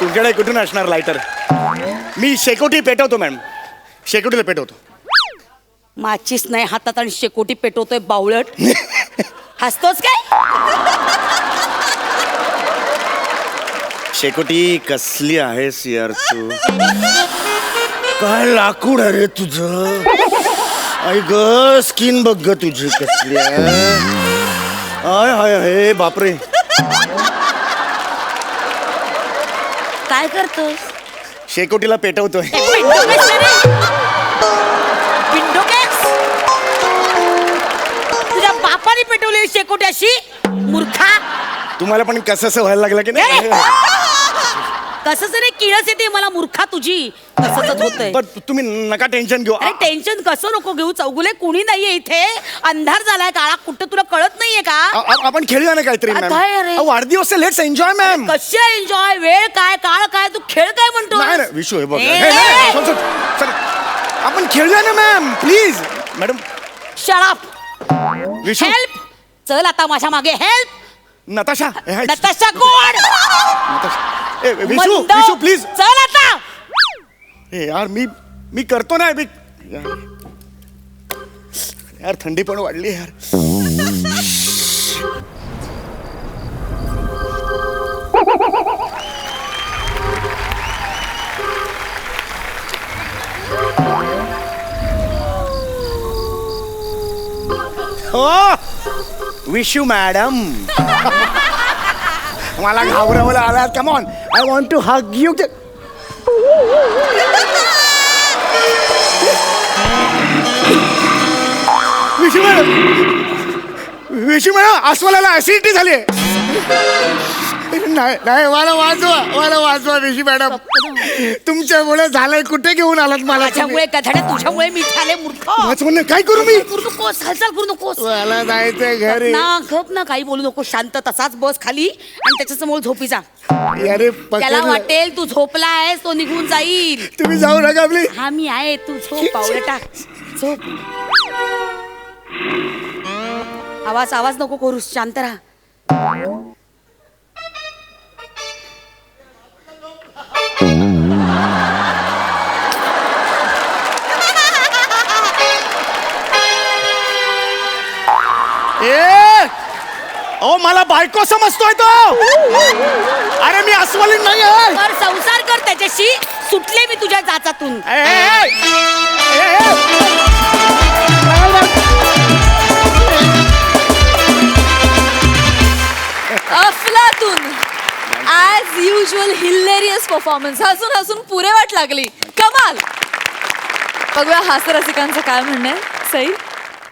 [SPEAKER 7] तुमच्याकडे कुठून असणार लायटर. मी शेकोटी पेटवतो मॅम. शेकोटीला पेटवतो.
[SPEAKER 10] माचीस नाही हातात आणि शेकोटी पेटवतोय बावळट. हसतोस काय.
[SPEAKER 7] शेकोटी कसली आहेस यार तू. काय लाकूड आहे रे तुझं. आई ग स्किन बघ ग तुझी कसली आहे. आय हाय हे बापरे.
[SPEAKER 10] काय करतोय.
[SPEAKER 7] शेकोटीला पेटवतोय.
[SPEAKER 10] तुझ्या बापाने पेटवलेली शेकोटी अशी मूर्खा.
[SPEAKER 7] तुम्हाला पण कसं व्हायला लागलं की नाही.
[SPEAKER 10] कसं रे किळस येते मला मूर्खा तुझी. कसंच होतंय.
[SPEAKER 7] पण तुम्ही नका टेन्शन घेऊ.
[SPEAKER 10] अरे टेन्शन कसं नको घेऊ. चौगुले कुणी नाहीये इथे. अंधार झालाय काळा कुठं तुला कळत नाहीये का.
[SPEAKER 7] आपण खेळूया ना काहीतरी मॅम.
[SPEAKER 10] काय रे?
[SPEAKER 7] वाढदिवस लेट्स एन्जॉय मॅम.
[SPEAKER 10] कशा एन्जॉय. वेळ काय काळ काय तू खेळ काय म्हणतो.
[SPEAKER 7] नाही ना विशू हे बघ.
[SPEAKER 10] ए,
[SPEAKER 7] हे, नाही, सोड, सोड. सर, आपण खेळूया ना ma'am please. Madam
[SPEAKER 10] shut up.
[SPEAKER 7] Vishu.
[SPEAKER 10] Help. चल आता माझ्या मागे. हेल्प.
[SPEAKER 7] नताशा हे,
[SPEAKER 10] नताशा कोण.
[SPEAKER 7] नताशा. ए, विशू
[SPEAKER 10] मंद.
[SPEAKER 7] विशू प्लीज.
[SPEAKER 10] चल आता.
[SPEAKER 7] ए यार मी करतो ना. मी यार थंडी पण वाढली यार. हो विशू मॅडम. मला घाबरवलं आला. Come on I want to hug you. Vishu madam अस्वलाला ऍसिडिटी झाली. नाही नाही मला वाचवा विशी मॅडम. तुमच्यामुळे झालंय. कुठे घेऊन आलात मला.
[SPEAKER 10] माझ्यामुळे गधाड्या तुझ्यामुळे मी झाले मूर्ख.
[SPEAKER 7] वाचवणं काय करू मी.
[SPEAKER 10] करू नकोस. हालचाल करू नकोस.
[SPEAKER 7] मला जायचंय घरी.
[SPEAKER 10] ना गप ना काही बोलू नको. शांत तसाच बस खाली आणि त्याच्या समोर झोपी जा.
[SPEAKER 7] अरे
[SPEAKER 10] त्याला वाटेल तू झोपला आहेस तो निघून जाईल.
[SPEAKER 7] तुम्ही जाऊ नका प्लीज.
[SPEAKER 10] हा मी आहे. तू झोप पावलटा. झोप. आवाज नको करू. शांत राहा.
[SPEAKER 7] मला बायको समजतोय तो. अरे मी अस्वलीन नाही आहे.
[SPEAKER 10] कर संसार कर त्याच्याशी. सुटले मी तुझ्या जाचातून.
[SPEAKER 1] अफलातून ॲज युजल हिलेरियस परफॉर्मन्स. हसून हसून पुरे वाट लागली. कमाल. बघूया हास्यरसिकांचं काय म्हणणं आहे. सई.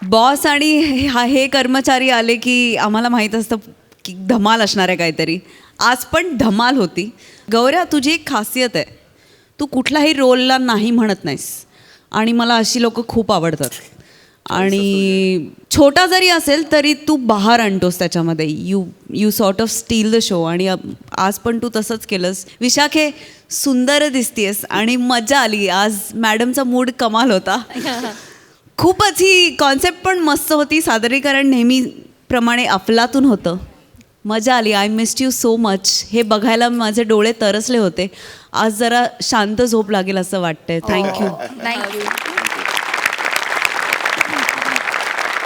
[SPEAKER 6] बॉस आणि हे कर्मचारी आले की आम्हाला माहीत असतं की धमाल असणार आहे काहीतरी. आज पण धमाल होती. गौऱ्या, तुझी एक खासियत आहे, तू कुठल्याही रोलला नाही म्हणत नाहीस आणि मला अशी लोक खूप आवडतात. आणि छोटा जरी असेल तरी तू बाहेर आणतोस त्याच्यामध्ये. You sort of steel the show. आणि आज पण तू तसंच केलंस. विशाखे, सुंदर दिसतीयस आणि मजा आली. आज मॅडमचा मूड कमाल होता. खूपच ही कॉन्सेप्ट पण मस्त होती. सादरीकरण नेहमीप्रमाणे अफलातून होतं. मजा आली. I missed you so much. हे बघायला माझे डोळे तरसले होते. आज जरा शांत झोप लागेल असं वाटतंय. थँक्यू.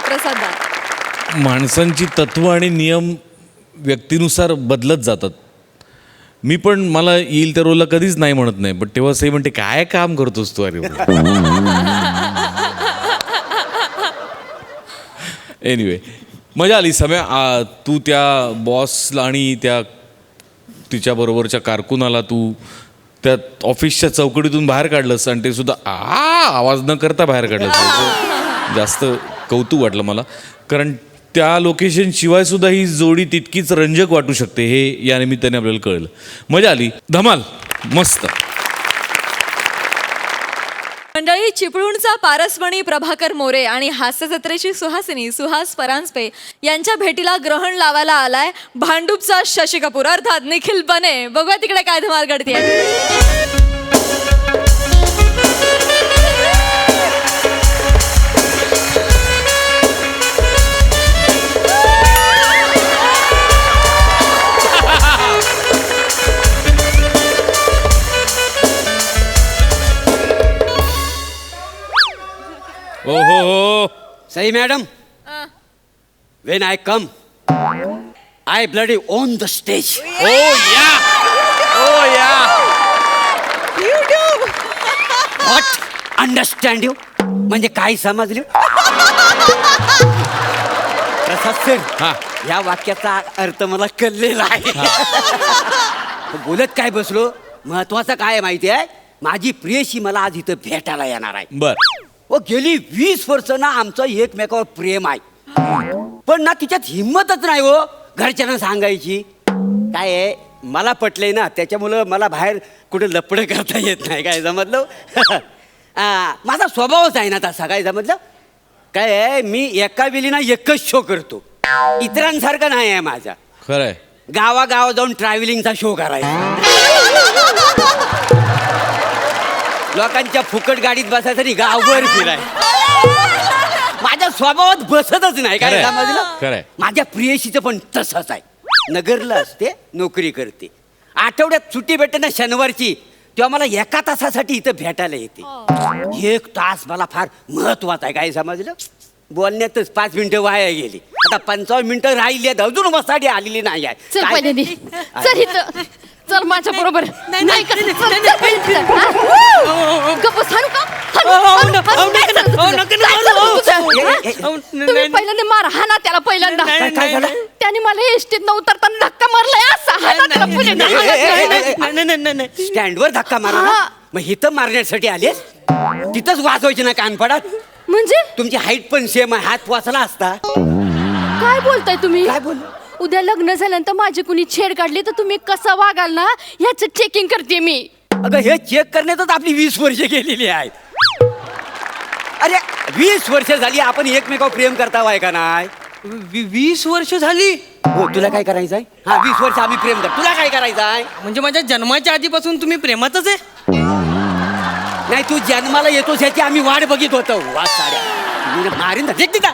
[SPEAKER 1] प्रसाद.
[SPEAKER 8] माणसांची तत्व आणि नियम व्यक्तीनुसार बदलत जातात. मी पण मला येईल त्या रोलला कधीच नाही म्हणत नाही, पण तेव्हा सई म्हणते काय काम करतोस तू. अरे एनिवे, मजा आली. सम्या, तू त्या बॉसला आणि त्या तिच्याबरोबरच्या कारकुनाला तू त्या ऑफिसच्या चौकटीतून बाहेर काढलंस आणि ते सुद्धा आवाज न करता बाहेर काढलंस. जास्त कौतुक वाटलं मला, कारण त्या लोकेशन शिवाय सुद्धा ही जोडी तितकीच रंजक वाटू शकते हे या निमित्ताने आपल्याला कळलं. मजा आली. धमाल. मस्त.
[SPEAKER 1] मंडळी, चिपळूणचा पारसमणी प्रभाकर मोरे आणि हास्यजत्रेची सुहासिनी सुहास परांजपे यांच्या भेटीला ग्रहण लावायला आलाय भांडूपचा शशी कपूर अर्थात निखिल बने. बघूया तिकडे काय धमाल घडतेय.
[SPEAKER 8] ओहो,
[SPEAKER 2] Sai madam, when I come I bloody on the stage.
[SPEAKER 8] Oh yeah, oh या.
[SPEAKER 2] व्हॉट अंडरस्टँड यू म्हणजे काय समजले. प्रसाद सर, या वाक्याचा अर्थ मला कळलेला आहे. बोलत काय बसलो, महत्वाचं काय माहिती आहे, माझी प्रियशी मला आज इथं भेटायला येणार आहे.
[SPEAKER 8] बर.
[SPEAKER 2] ओ गेली 20 वर्ष ना आमचं एकमेकावर प्रेम आहे, पण ना तिच्यात हिंमतच नाही हो घरच्यांना सांगायची. काय आहे, मला पटलंय ना, त्याच्यामुळं मला बाहेर कुठे लपडं करता येत नाही. काय समजलं. माझा स्वभावच आहे ना तसा. काय समजलं. काय आहे, मी एका वेळी ना एकच शो करतो, इतरांसारखं नाही आहे माझा.
[SPEAKER 8] खरंय.
[SPEAKER 2] गावागावा जाऊन ट्रॅव्हलिंगचा शो करायचा, लोकांच्या फुकट गाडीत बसायचं आणि गावभर फिराय. माझ्या स्वभावात बसतच नाही. काय समजलं.
[SPEAKER 8] खरंय.
[SPEAKER 2] माझ्या प्रियशीचं पण तसंच आहे. नगरला असते, नोकरी करते, आठवड्यात सुट्टी भेटते ना शनिवारची, तेव्हा मला एका तासासाठी इथं भेटायला येते. 1 तास मला फार महत्वाचा आहे. काय समजलं. बोलण्यातच 5 मिनिटं वाया गेली. आता 55 मिनिटं राहिली आहेत, अजून मसाडी आलेली नाही आहे.
[SPEAKER 11] चल पहिले चल इथं, चल माझ्या बरोबर. नाही तुम्ही पहिल्यांदा मार हा ना त्याला. पहिल्यांदा त्याने मला एसटीत न उतरताना धक्का मारलाय असा.
[SPEAKER 2] स्टँडवर धक्का मारा. मग इथं मारण्यासाठी आलेस, तिथंच वाजवायचे ना कानफडात.
[SPEAKER 11] म्हणजे
[SPEAKER 2] तुमची हाईट पण सेम आहे, हात वाचला असता.
[SPEAKER 11] काय बोलताय तुम्ही.
[SPEAKER 2] काय बोल.
[SPEAKER 11] उद्या लग्न झाल्यानंतर माझी कुणी छेड काढली तर तुम्ही कसं वागाल ना ह्याचं चेकिंग करते मी.
[SPEAKER 2] अगं हे चेक करण्यातच आपली 20 वर्ष गेलेली आहेत. अरे 20 वर्ष झाली आपण एकमेकावर प्रेम करता वाय का नाही.
[SPEAKER 3] 20 वर्ष झाली.
[SPEAKER 2] हो, तुला काय करायचं आहे. हा 20 वर्ष आम्ही प्रेम करतो, तुला काय करायचं आहे.
[SPEAKER 3] म्हणजे माझ्या जन्माच्या आधीपासून तुम्ही प्रेमातच आहे.
[SPEAKER 2] नाही, तू जन्माला येतोस याची आम्ही वाट बघित होतो. वाद साड्या मारीन तिथं.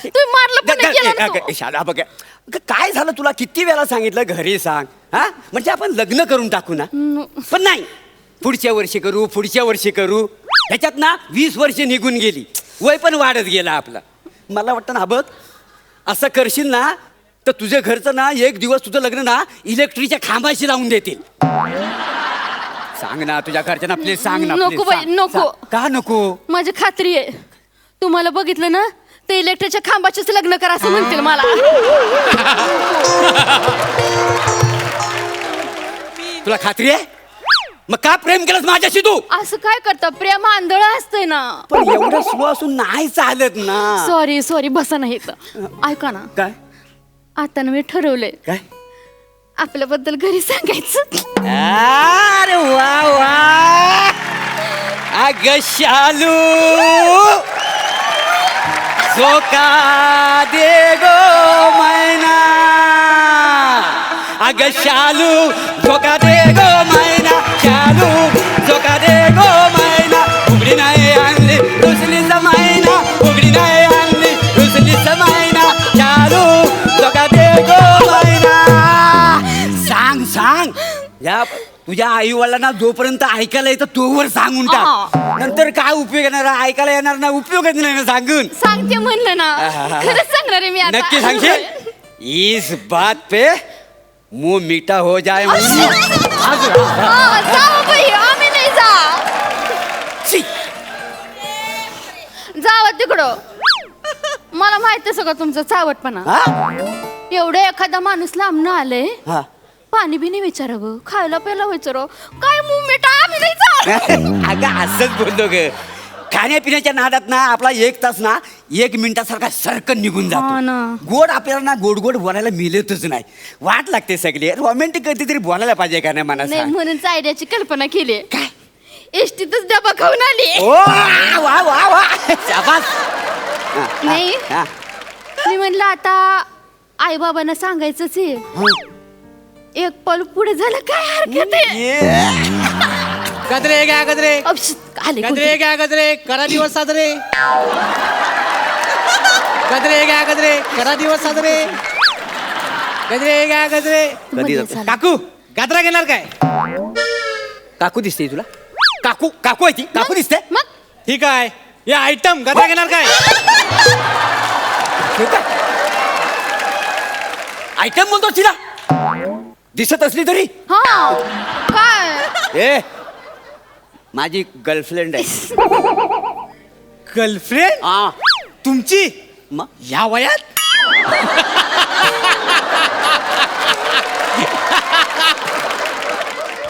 [SPEAKER 11] तुम्ही मारलं पण नाही केलं ना तो.
[SPEAKER 2] शाळा बघ, काय झालं तुला किती वेळा सांगितलं घरी सांग. हा म्हणजे आपण लग्न करून टाकू ना, पण नाही, पुढच्या वर्षी करू, पुढच्या वर्षी करू. ह्याच्यात ना 20 वर्ष निघून गेली, वय पण वाढत गेला आपलं. मला वाटतं ना बघ, असं करशील ना
[SPEAKER 3] तर तुझ्या घरचं ना एक दिवस तुझं लग्न ना इलेक्ट्रिकच्या खांबाशी लावून देतील. सांग ना तुझ्या घरच्यांना प्लीज सांग ना.
[SPEAKER 11] नको
[SPEAKER 3] please,
[SPEAKER 11] बाई,
[SPEAKER 3] सांग.
[SPEAKER 11] नको.
[SPEAKER 3] का नको?
[SPEAKER 11] माझी खात्री आहे तुम्हाला बघितलं ना ते इलेक्ट्रिकच्या खांबाचेच लग्न करा असं म्हणतील मला.
[SPEAKER 3] तुला खात्री आहे? मग का प्रेम केलंस माझ्याशी तू?
[SPEAKER 11] असं काय करता प्रेम आंधळ असतंय ना.
[SPEAKER 3] पण एवढं स्लो असून नाही चालत ना.
[SPEAKER 11] सॉरी बसा नाही इथं. ऐका ना
[SPEAKER 3] काय
[SPEAKER 11] आता ना मी ठरवलंय
[SPEAKER 3] काय?
[SPEAKER 11] आपल्याबद्दल घरी सांगायचं.
[SPEAKER 3] अरे वा वा अग शालू झोका दे गो मैना. अग शालू झोका दे गो मैना. शालू झोका दे गो मैना. उघडी नाही आणली रुसलीचा मैना. उघडी नाही आणली रुसलीचा मैना. शालू झोका दे गो मैना. सांग सांग या तुझ्या आई वडिलांना जोपर्यंत ऐकायला येतं तोवर सांगून टाक. नंतर काय उपयोग येणार? ऐकायला येणार ना, उपयोगच नाही ना सांगून.
[SPEAKER 11] सांगते म्हणलं ना खरंच सांगणार आहे मी आता.
[SPEAKER 3] नक्की सांगशील? इस बात पे मुंह मीठा हो जाए.
[SPEAKER 11] जाऊ बाई आम्ही नाही जावा तिकडं. मला माहित आहे सगळं तुमचं चावटपणा. एवढं एखादा माणूस लांब आलंय पाणी बी नाही विचारावं खायला प्यायला विचारावं काय मुंबईट आम्ही नाही जात.
[SPEAKER 3] अगं असंच बोललो ग. खाण्यापिण्याच्या नादात ना आपला 1 तास ना 1 मिनिटासारखा सरकन निघून
[SPEAKER 11] हा
[SPEAKER 3] जातो.
[SPEAKER 11] ना.
[SPEAKER 3] गोड आपल्याला ना गोड गोड बोलायला मिळतच नाही. वाट लागते सगळी. रोमॅन्टिक कधीतरी बोलायला पाहिजे का नाही मला
[SPEAKER 11] नाही
[SPEAKER 3] सांग.
[SPEAKER 11] म्हणून आयडियाची कल्पना केली. काय एसटीतच डबा खाऊन आली.
[SPEAKER 3] ओ वा वा वा शाबास.
[SPEAKER 11] नाही
[SPEAKER 3] हा.
[SPEAKER 11] मी म्हणलं आता आई बाबांना सांगायचंच आहे. एक पल पुढे झालं काय हरकत आहे.
[SPEAKER 2] गजरे घ्या गजरे.
[SPEAKER 11] आले
[SPEAKER 2] गजरे घ्या गजरे करा दिवस साजरे. गजरे घ्या गजरे करा दिवस साजरे. गजरे घ्या गजरे.
[SPEAKER 3] कधी जातो?
[SPEAKER 2] काकू गजरा घेणार काय?
[SPEAKER 3] काकू दिसते तुला? काकू काकू आहे ती? काकू दिसते?
[SPEAKER 11] मग
[SPEAKER 2] ठीक आहे या आयटम गजरा घेणार काय?
[SPEAKER 3] आयटम बोलतो तिला दिसत असली तरी.
[SPEAKER 11] हा काय
[SPEAKER 3] ए माझी गर्लफ्रेंड आहे.
[SPEAKER 2] गर्लफ्रेंड
[SPEAKER 3] हा
[SPEAKER 2] तुमची
[SPEAKER 3] मग
[SPEAKER 2] या वयात?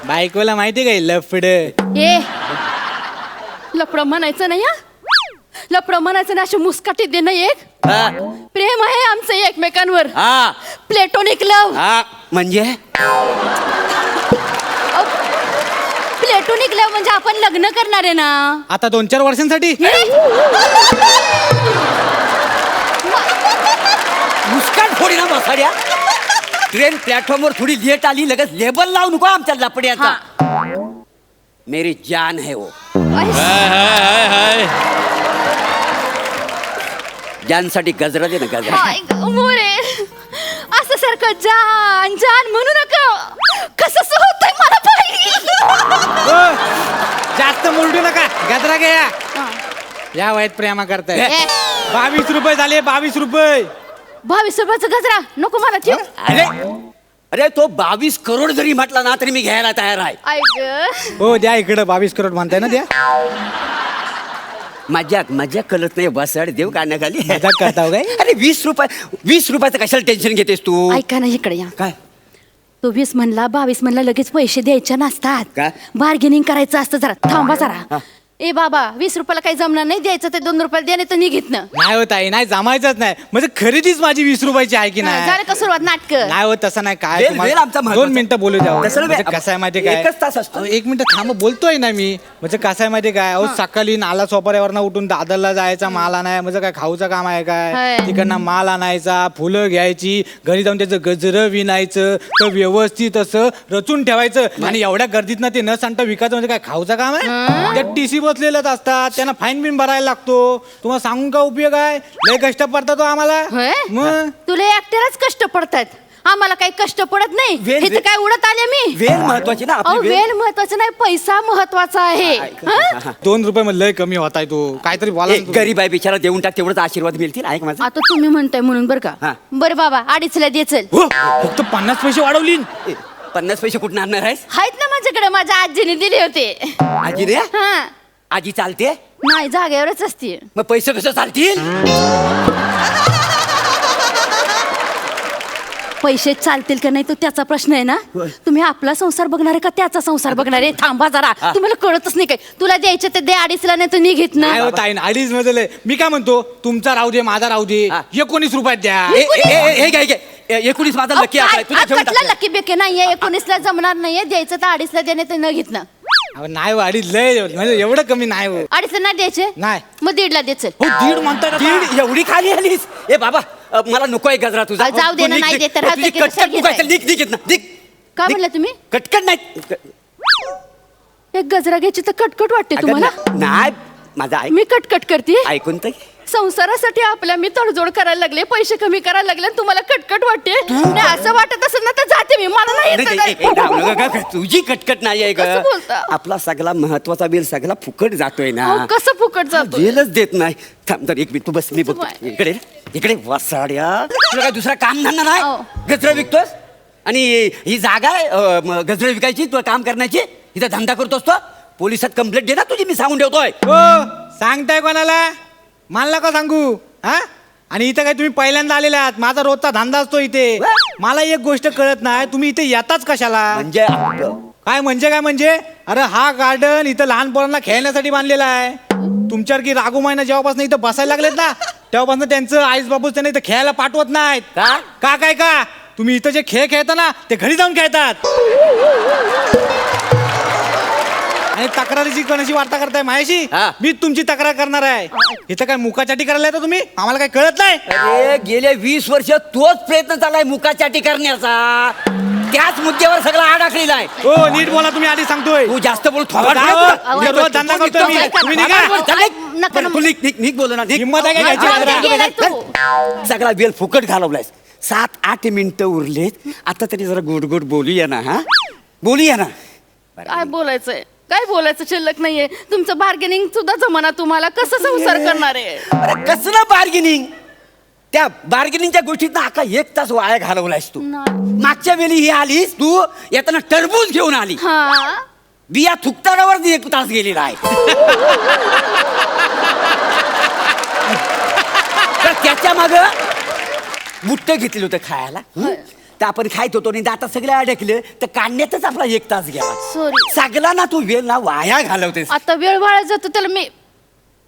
[SPEAKER 2] बायकोला माहिती काय लफड?
[SPEAKER 11] ए लपडं म्हणायचं नाही हा. लपडं म्हणायचं नाही. अशी मुस्काटी दे नाही एक
[SPEAKER 3] हा
[SPEAKER 11] प्रेम आहे आमचं एकमेकांवर.
[SPEAKER 3] हा
[SPEAKER 11] प्लेटोनिक लव.
[SPEAKER 3] हा म्हणजे
[SPEAKER 11] प्लेटोनिक लव म्हणजे आपण लग्न करणार आहे ना.
[SPEAKER 2] आता 2-4 वर्षांसाठी.
[SPEAKER 3] मुस्काट फोडी ना बसाड्या. ट्रेन प्लॅटफॉर्मवर थोडी लेट आली लगेच लेबल लावू नको आमच्या लपड्याचा. मेरी जान है वो. जानसाठी गजरा दे ना गजरा.
[SPEAKER 11] मोरे असं सारखं जान जान म्हणू नका. कसं होतंय मला पाहिजे.
[SPEAKER 2] जास्त मुलडू नका गजरा घ्या. या वयात प्रेमा करताय. 22 रुपये झाले. 22 रुपये.
[SPEAKER 11] 22 रुपयाचा गजरा नको मला ठेव.
[SPEAKER 3] अरे अरे तो 22 करोड जरी म्हटला ना तरी मी घ्यायला तयार आहे.
[SPEAKER 11] ऐक
[SPEAKER 2] हो द्या इकडं. 22 करोड म्हणताय ना द्या.
[SPEAKER 3] मजाक मजाक कळत नाही. बसाड देव कानाखाली.
[SPEAKER 2] मजाक करताव काय?
[SPEAKER 3] अरे 20 रुपयाचं कशाला टेन्शन घेतेस तू?
[SPEAKER 11] ऐका ना इकडे या.
[SPEAKER 3] काय
[SPEAKER 11] तो 20 म्हणला 22 म्हणला लगेच पैसे द्यायचे नसतात.
[SPEAKER 3] काय?
[SPEAKER 11] बार्गेनिंग करायचं असतं. जरा थांबा जरा. ए बाबा 20 रुपयाला काही जमणार नाही. द्यायचं ते 2 रुपयाला द्या नाही तर निघित ना.
[SPEAKER 2] नाही होत आहे. नाही जमायचंच नाही. म्हणजे खरेदीच माझी 20 रुपयाची आहे की नाही?
[SPEAKER 11] झालं का सुरुवात नाटक.
[SPEAKER 2] नाही होत तसं नाही. काय
[SPEAKER 3] वेळ
[SPEAKER 2] तुम्हाला-
[SPEAKER 3] आमचा महत्त्वाचा.
[SPEAKER 2] 2 मिनिटं बोलू द्या.
[SPEAKER 3] तसं
[SPEAKER 2] म्हणजे
[SPEAKER 3] नाही.
[SPEAKER 2] कसं आहे माहिती काय?
[SPEAKER 3] 1 तास असतो.
[SPEAKER 2] 1 मिनिट थांब बोलतोय ना मी. म्हणजे कसं आहे माहिती काय? अहो सकाळी नाला सोपाऱ्यावरनं उठून दादरला जायचा माल आणाय. म्हणजे काय खाऊचं काम आहे काय?
[SPEAKER 11] होय.
[SPEAKER 2] तिकडनं माल आणायचा. फुलं घ्यायची. घरी जाऊन त्याचं गजरं विणायचं. तर व्यवस्थित असं रचून ठेवायचं. आणि एवढ्या गर्दीत ना ते न सांगता विकायचं म्हणजे काय खाऊचं काम आहे? त्या TC बसलेलंच असतात. त्यांना फाईन बिन भरायला लागतो. तुम्हाला सांगून का उपयोग आहे? लय कष्ट पडतात तो आम्हाला.
[SPEAKER 11] होय?
[SPEAKER 2] मग
[SPEAKER 11] तुला एकट्यालाच कष्ट पडतायत. आम्हाला काही कष्ट पडत नाही
[SPEAKER 3] वेल-
[SPEAKER 11] इथं काय उडत आले मी
[SPEAKER 3] वेळ महत्वाची ना
[SPEAKER 11] अहो
[SPEAKER 3] आपली वेळ.
[SPEAKER 11] वेळ महत्वाचा नाही पैसा महत्वाचा आहे हं?
[SPEAKER 2] 2 रुपये मध्ये लय कमी होताय तू काहीतरी बोला
[SPEAKER 3] ए, गरीब आहे बिचारा देऊन टाक तेवढंच आशीर्वाद मिळतील आहे का माझा
[SPEAKER 11] आता तुम्ही म्हणताय म्हणून बरं
[SPEAKER 3] हा.
[SPEAKER 11] का बरं बाबा 2.5ला दे चल
[SPEAKER 3] हो
[SPEAKER 2] फक्त 50 पैसे वाढवली
[SPEAKER 3] 50 पैसे कुठून आणणार आहेस
[SPEAKER 11] आहेत ना माझ्याकडे माझ्या आजीने दिले होते
[SPEAKER 3] आजी रे
[SPEAKER 11] हा
[SPEAKER 3] आजी चालते
[SPEAKER 11] नाही जागेवरच असते
[SPEAKER 3] मग पैसे कसं चालतील
[SPEAKER 11] पैसे चालतील का नाही तो त्याचा प्रश्न आहे ना तुम्ही आपला संसार बघणार आहे का त्याचा संसार बघणार आहे थांबा जरा तुम्हाला कळतच नाही काय तुला द्यायचे ते दे 2.5ला नाही तर निघित ना
[SPEAKER 2] नाही होत आहे 2.5 मध्ये लय. मी काय म्हणतो तुमचा राहू दे माझा राहू दे
[SPEAKER 3] हा.
[SPEAKER 2] 19 रुपयात द्या
[SPEAKER 3] हे घे 19 माझा लकी आकडा तुझ्या ठेवून टाक.
[SPEAKER 11] लकी बेके नाहीये 19ला जमणार नाहीये द्यायचं तर 2.5ला देणे तर न घेत ना
[SPEAKER 2] अहो, नाही हो, 2.5 लय म्हणजे एवढं कमी नाही हो
[SPEAKER 11] 2.5ला नाही द्यायचे
[SPEAKER 2] नाही.
[SPEAKER 11] मग 1.5ला दे चल
[SPEAKER 2] हो 1.5 म्हणताय का?
[SPEAKER 3] दीड एवढी खाली आलीस ए बाबा मला नको आहे गजरा तुझा
[SPEAKER 11] जाऊ दे ना,
[SPEAKER 3] तू
[SPEAKER 11] नाही
[SPEAKER 3] निघ,
[SPEAKER 11] दे तर
[SPEAKER 3] निघ.
[SPEAKER 11] राहू दे
[SPEAKER 3] तुझी
[SPEAKER 11] की
[SPEAKER 3] कटकट
[SPEAKER 11] कशाला
[SPEAKER 3] मुकायचं, निघ निघ ना निघ
[SPEAKER 11] काय
[SPEAKER 3] निघ.
[SPEAKER 11] म्हणलं तुम्ही
[SPEAKER 3] कटकट नाही
[SPEAKER 11] एक गजरा घ्यायची तर कटकट वाटते
[SPEAKER 3] अगं,
[SPEAKER 11] तुम्हाला
[SPEAKER 3] नाही माझा ऐक
[SPEAKER 11] मी कटकट करते
[SPEAKER 3] ऐकून तर
[SPEAKER 11] संसारासाठी आपल्या मी तडजोड करायला लागले पैसे कमी करायला लागले आणि तुम्हाला कटकट वाटते नाही, असं वाटत असेल ना तर जाते मी मला नाही येत
[SPEAKER 3] नाही,
[SPEAKER 11] काय.
[SPEAKER 3] जाऊ नका ग, तुझी कटकट नाही आहे
[SPEAKER 11] कसं
[SPEAKER 3] ग
[SPEAKER 11] बोलता?
[SPEAKER 3] आपला सगळा महत्वाचा बिल सगळा फुकट जातोय ना
[SPEAKER 11] अहो, कसं फुकट जातो
[SPEAKER 3] बिलच देत नाही थांब तर एक मिनिट तू बस मी बघतो
[SPEAKER 11] बाय.
[SPEAKER 3] इकडे इकडे वसाड्या तुला काय दुसरा काम धंदा नाही
[SPEAKER 11] हो.
[SPEAKER 3] गजरा विकतोस आणि ही जागा आहे गजरा विकायची तुला काम करण्याची इथं धंदा करतोस तो पोलिसात कंप्लेंट दे ना तुझी मी सांगून ठेवतोय
[SPEAKER 2] हो सांगताय कोणाला मला का सांगू हा आणि इथं काय तुम्ही पहिल्यांदा आलेले आहात माझा रोजचा धंदा असतो इथे मला एक गोष्ट कळत नाही तुम्ही इथे येताच कशाला
[SPEAKER 3] म्हणजे आपलं-
[SPEAKER 2] काय म्हणजे अरे हा गार्डन इथं लहान पोरांना खेळण्यासाठी बांधलेला आहे तुमच्यावर की रागुमाईना जेव्हापासून इथं बसायला लागलेत ना तेव्हापासून त्यांचं आईस बाबूस त्यांना इथं खेळायला पाठवत नाहीत का तुम्ही इथं जे खेळ खेळता ना ते घरी जाऊन खेळतात आणि तक्रारीची कोणाची वार्ता करताय माझ्याशी
[SPEAKER 3] हा.
[SPEAKER 2] मी तुमची तक्रार करणार आहे इथं काय मुकाचाटी करायला येतो तुम्ही आम्हाला काय कळत नाही
[SPEAKER 3] अरे गेले 20 वर्ष तोच प्रयत्न चाललाय मुकाचाटी करण्याचा त्याच मुद्द्यावर सगळा आडाखलेला आहे
[SPEAKER 2] हो नीट बोला तुम्ही आधी सांगतोय
[SPEAKER 3] तू जास्त बोल
[SPEAKER 2] मी रोज धंदा करतोय मी. तुम्ही निघा.
[SPEAKER 11] नका ना.
[SPEAKER 3] निघ बोल ना
[SPEAKER 2] हिंमत आहे का घ्यायची
[SPEAKER 11] हा,
[SPEAKER 2] जरा?
[SPEAKER 11] गेलाय तू.
[SPEAKER 3] सगळा वेळ फुकट घालवलायस 7-8 मिनिटं उरलेत आता तरी जरा गोड गोड बोलूया ना हा बोलूया ना
[SPEAKER 11] काय बोलायचंय काय बोलायचं शिल्लक नाहीये तुमचं बार्गेनिंग सुद्धा जमाना तुम्हाला कसं संसार करणार आहे
[SPEAKER 3] अरे कसलं बार्गेनिंग त्या बार्गेनिंगच्या गोष्टीत आता 1 तास वाया घालवलायस तू
[SPEAKER 11] नाही.
[SPEAKER 3] मागच्या वेळी ही आलीस तू येताना टरबूज घेऊन आली
[SPEAKER 11] हा
[SPEAKER 3] बिया थुकतानावर 1 तास गेलेला आहे तर त्याच्या माग बुट्ट घेतलेलं होतं खायला तर आपण खायत होतो आणि दातात सगळे अडकले तर काढण्यातच आपला 1 तास गेला
[SPEAKER 11] सॉरी
[SPEAKER 3] सगळा ना तू वेळ ना वाया घालवतेस
[SPEAKER 11] आता वेळ वाया जातो त्याला मी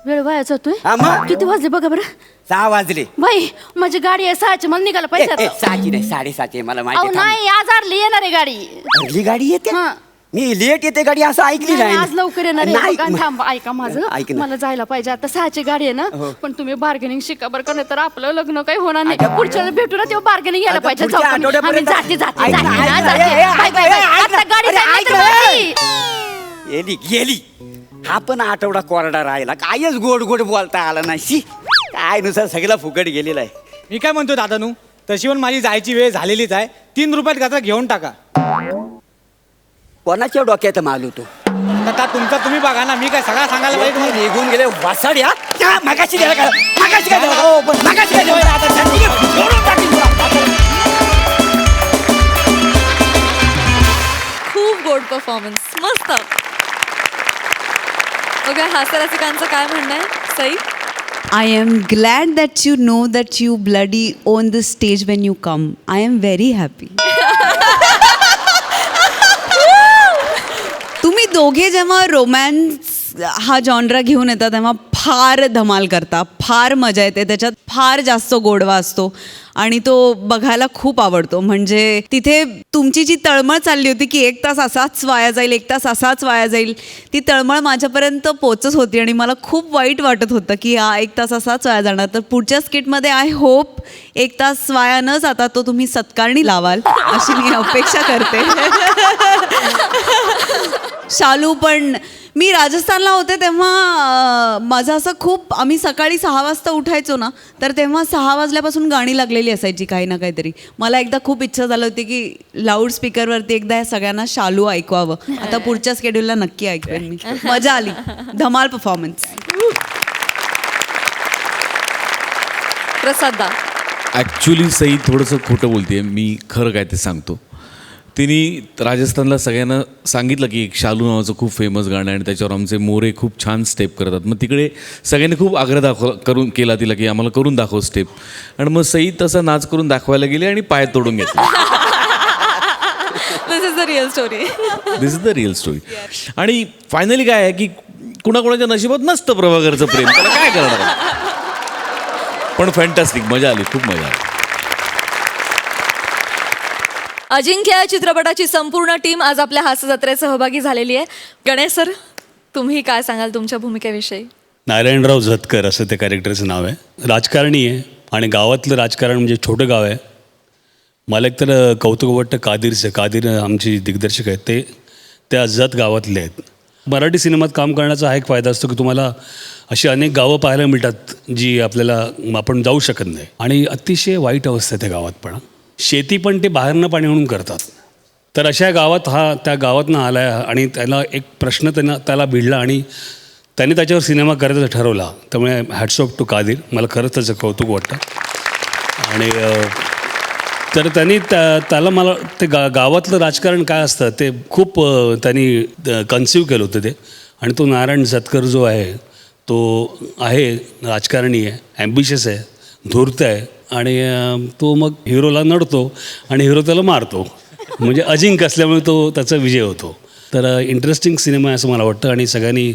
[SPEAKER 11] वेळ वाया जातोय
[SPEAKER 3] हा मग?
[SPEAKER 11] किती वाजले बघा बरं
[SPEAKER 3] 6 वाजले
[SPEAKER 11] बाई माझी गाडी आहे 6ची मला निघायला पाहिजे आता.
[SPEAKER 3] 6ची नाही 7:30 मला
[SPEAKER 11] अहो
[SPEAKER 3] माहिती
[SPEAKER 11] नाही आज अर्ली येणार आहे गाडी
[SPEAKER 3] अर्ली गाडी येते
[SPEAKER 11] हा.
[SPEAKER 3] मी लेट येते गाडी असं ऐकली
[SPEAKER 11] नाही,
[SPEAKER 3] नाही
[SPEAKER 11] आज लवकर येणार आहे
[SPEAKER 3] नाही,
[SPEAKER 11] बघा, थांबा ऐका माझं
[SPEAKER 3] ऐक ना.
[SPEAKER 11] मला जायला पाहिजे आता 6ची गाडी आहे ना
[SPEAKER 3] हो.
[SPEAKER 11] पण तुम्ही बार्गेनिंग शिका बरं का नाही तर आपलं लग्न काही होणार नाही
[SPEAKER 3] ऐका.
[SPEAKER 11] पुढच्या वेळेला भेटू ना तेव्हा बार्गेनिंग यायला
[SPEAKER 3] अगं,
[SPEAKER 11] पाहिजे
[SPEAKER 3] पुढच्या
[SPEAKER 11] जाऊ का मी?
[SPEAKER 3] आठवड्यापर्यंत-
[SPEAKER 11] आम्ही जाते जाते
[SPEAKER 3] ऐक ना,
[SPEAKER 11] जाते,
[SPEAKER 3] ऐक
[SPEAKER 11] हा,
[SPEAKER 3] ना,
[SPEAKER 11] जाते.
[SPEAKER 3] ए, ए,
[SPEAKER 11] बाय, बाय, बाय.
[SPEAKER 3] ऐक ना,
[SPEAKER 11] आता गाडी
[SPEAKER 3] अरे,
[SPEAKER 11] जायला
[SPEAKER 3] ऐक
[SPEAKER 11] तर
[SPEAKER 3] ना.
[SPEAKER 11] बाकी.
[SPEAKER 3] गेली हा पण आठवडा कोरडा राहिला कायच गोड गोड बोलता आला नाही शी काय नुसार सगळा फुकट गेलेला आहे
[SPEAKER 2] मी काय म्हणतो दादानू तशी पण माझी जायची वेळ झालेलीच आहे 3 रुपयात गजरा घेऊन टाका
[SPEAKER 3] कोणाच्या डोक्यात माल होतो
[SPEAKER 2] आता तुमचा तुम्ही बघा ना मी काय सगळा सांगायला पाहिजे तुम्हाला?
[SPEAKER 3] निघून गेले वासाड्या त्या मगाशी गेला का मगाशी काय झालं? हो, पण मगाशी काय झालं? आता त्यांनी सोडून टाकली तुला.
[SPEAKER 1] खूप गोड परफॉर्मन्स मस्त बघा हास्यरसिकांचं काय म्हणणं आहे Sai
[SPEAKER 6] I am glad that you know that you bloody own the stage when you come. I am very happy. तुम्ही दोघे जेव्हा रोमॅन्स हा जॉनरा घेऊन येतात तेव्हा फार धमाल करता फार मजा येते त्याच्यात फार जास्त गोडवा असतो आणि तो बघायला खूप आवडतो म्हणजे तिथे तुमची जी तळमळ चालली होती की 1 तास असाच वाया जाईल 1 तास असाच वाया जाईल ती तळमळ माझ्यापर्यंत पोचत होती आणि मला खूप वाईट वाटत होतं की हा 1 तास असाच वाया जाणार तर पुढच्या स्किटमध्ये आय होप 1 तास वाया न जाता तो तुम्ही सत्कारणी लावाल अशी मी अपेक्षा करते शालू पण मी राजस्थानला होते तेव्हा माझं असं खूप आम्ही सकाळी 6 वाजता उठायचो ना, तर तेव्हा 6 वाजल्यापासून गाणी लागलेली असायची काही ना काहीतरी. मला एकदा खूप इच्छा झाली होती की लाऊड स्पीकरवरती एकदा या सगळ्यांना शालू ऐकवावं. आता पुढच्या स्केड्यूलला नक्की ऐकवेन मी. मजा आली, धमाल परफॉर्मन्स.
[SPEAKER 1] प्रसाद दा.
[SPEAKER 8] ॲक्च्युली सई थोडंसं खोटं बोलते, मी खरं काय ते सांगतो. तिने राजस्थानला सगळ्यांना सांगितलं की एक शालू नावाचं खूप फेमस गाणं आहे आणि त्याच्यावर आमचे मोरे खूप छान स्टेप करतात. मग तिकडे सगळ्यांनी खूप आग्रह करून केला तिला की आम्हाला करून दाखव स्टेप. आणि मग सई तसा नाच करून दाखवायला गेली आणि पाय तोडून घेतला.
[SPEAKER 1] This is the real story.
[SPEAKER 8] This is the real story. आणि फायनली काय आहे की कुणाकुणाच्या नशिबात नसतं प्रभाकरचं प्रेम, त्याला काय करणार. पण फॅन्टॅस्टिक, मजा आली, खूप मजा आली.
[SPEAKER 1] अजिंक्य या चित्रपटाची संपूर्ण टीम आज आपल्या हास्य जत्रेत सहभागी झालेली आहे. गणेश सर, तुम्ही काय सांगाल तुमच्या भूमिकेविषयी?
[SPEAKER 12] नारायणराव झतकर असं त्या कॅरेक्टरचं नाव आहे. राजकारणी आहे आणि गावातलं राजकारण म्हणजे छोटं गाव आहे. मला एकतर कौतुक वाटतं कादिरचं. कादिर आमची दिग्दर्शक आहेत, ते त्या जत गावातले आहेत. मराठी सिनेमात काम करण्याचा हा एक फायदा असतो की तुम्हाला अशी अनेक गावं पाहायला मिळतात जी आपल्याला आपण जाऊ शकत नाही. आणि अतिशय वाईट अवस्था आहे त्या गावात. पण शेती पण ते बाहेरनं पाणी म्हणून करतात. तर अशा गावात हा त्या गावातनं आला आहे आणि त्याला एक प्रश्न त्याला भिडला आणि त्याने त्याच्यावर सिनेमा करायचा ठरवला. त्यामुळे हॅट्स ऑफ टू कादिर. मला खरंच त्याचं कौतुक वाटतं. आणि तर त्यांनी त्याला मला ते गावातलं राजकारण काय असतं ते खूप त्यांनी कन्सिव्ह केलं होतं ते. आणि तो नारायण झतकर जो आहे तो आहे राजकारणी आहे, ॲम्बिशियस आहे, धूर्त आहे. आणि तो मग हिरोला नडतो आणि हिरो त्याला मारतो. म्हणजे अजिंक्य असल्यामुळे तो त्याचा विजय होतो. तर इंटरेस्टिंग सिनेमा आहे असं मला वाटतं. आणि सगळ्यांनी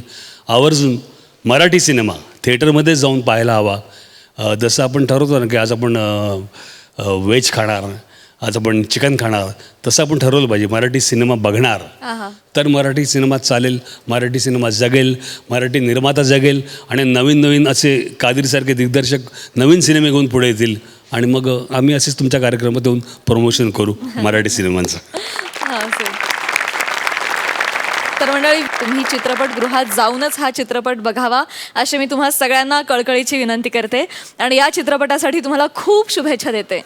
[SPEAKER 12] आवर्जून मराठी सिनेमा थिएटरमध्येच जाऊन पाहायला हवा. जसं आपण ठरवतो ना की आज आपण व्हेज खाणार, आज आपण चिकन खाणार, तसं आपण ठरवलं पाहिजे मराठी सिनेमा बघणार. तर मराठी सिनेमा चालेल, मराठी सिनेमा जगेल, मराठी निर्माता जगेल आणि नवीन नवीन असे कादिरसारखे दिग्दर्शक नवीन सिनेमे घेऊन पुढे येतील. आणि मग आम्ही असेच तुमच्या कार्यक्रमात येऊन प्रमोशन करू मराठी सिनेमांचं.
[SPEAKER 1] तर मंडळी, तुम्ही चित्रपटगृहात जाऊनच हा चित्रपट बघावा अशी मी तुम्हा सगळ्यांना कळकळीची विनंती करते. आणि या चित्रपटासाठी तुम्हाला खूप शुभेच्छा देते.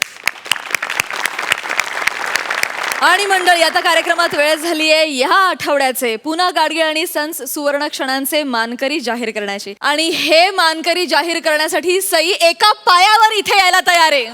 [SPEAKER 1] आणि मंडळी, आता कार्यक्रमात वेळ झाली आहे या आठवड्याचे पुन्हा गाडगीळ आणि सन्स सुवर्ण क्षणांचे मानकरी जाहीर करण्याची. आणि हे मानकरी जाहीर करण्यासाठी सई एका पायावर इथे यायला तयार आहे.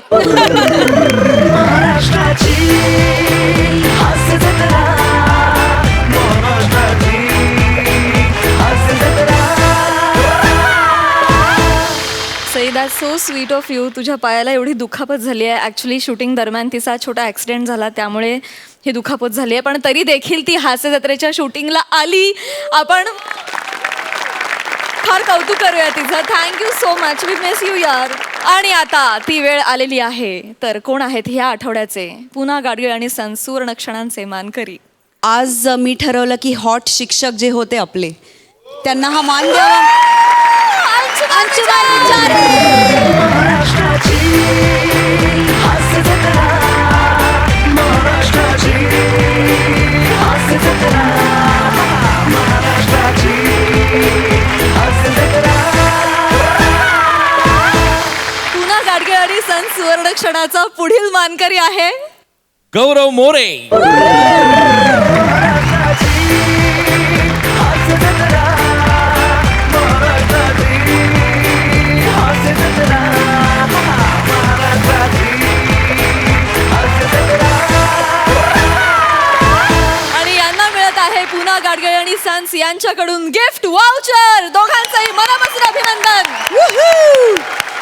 [SPEAKER 1] Sai, that so sweet of you. तुझ्या पायाला एवढी दुखापत झाली आहे. ॲक्च्युली शूटिंग दरम्यान तिचा छोटा ॲक्सिडेंट झाला, त्यामुळे ही दुखापत झाली आहे. पण तरी देखील ती हास्य जत्रेच्या शूटिंगला आली. आपण फार कौतुक करूया तिचं. Thank you so much. We miss you यार. आणि आता ती वेळ आलेली आहे. तर कोण आहेत ह्या आठवड्याचे पुन्हा गाडगीळ आणि सन्स सुवर्ण क्षणांचे मानकरी?
[SPEAKER 6] आज मी ठरवलं की हॉट शिक्षक जे होते आपले, त्यांना हा मान द्यावा.
[SPEAKER 1] पुन्हा गाडगीळ आणि सन्स सुवर्ण क्षणाचा पुढील मानकरी आहे
[SPEAKER 8] गौरव मोरे.
[SPEAKER 1] आणि यांना मिळत आहे पुन्हा गाडगीळ आणि सन्स यांच्याकडून गिफ्ट वाउचर. दोघांचंही मनापासून अभिनंदन.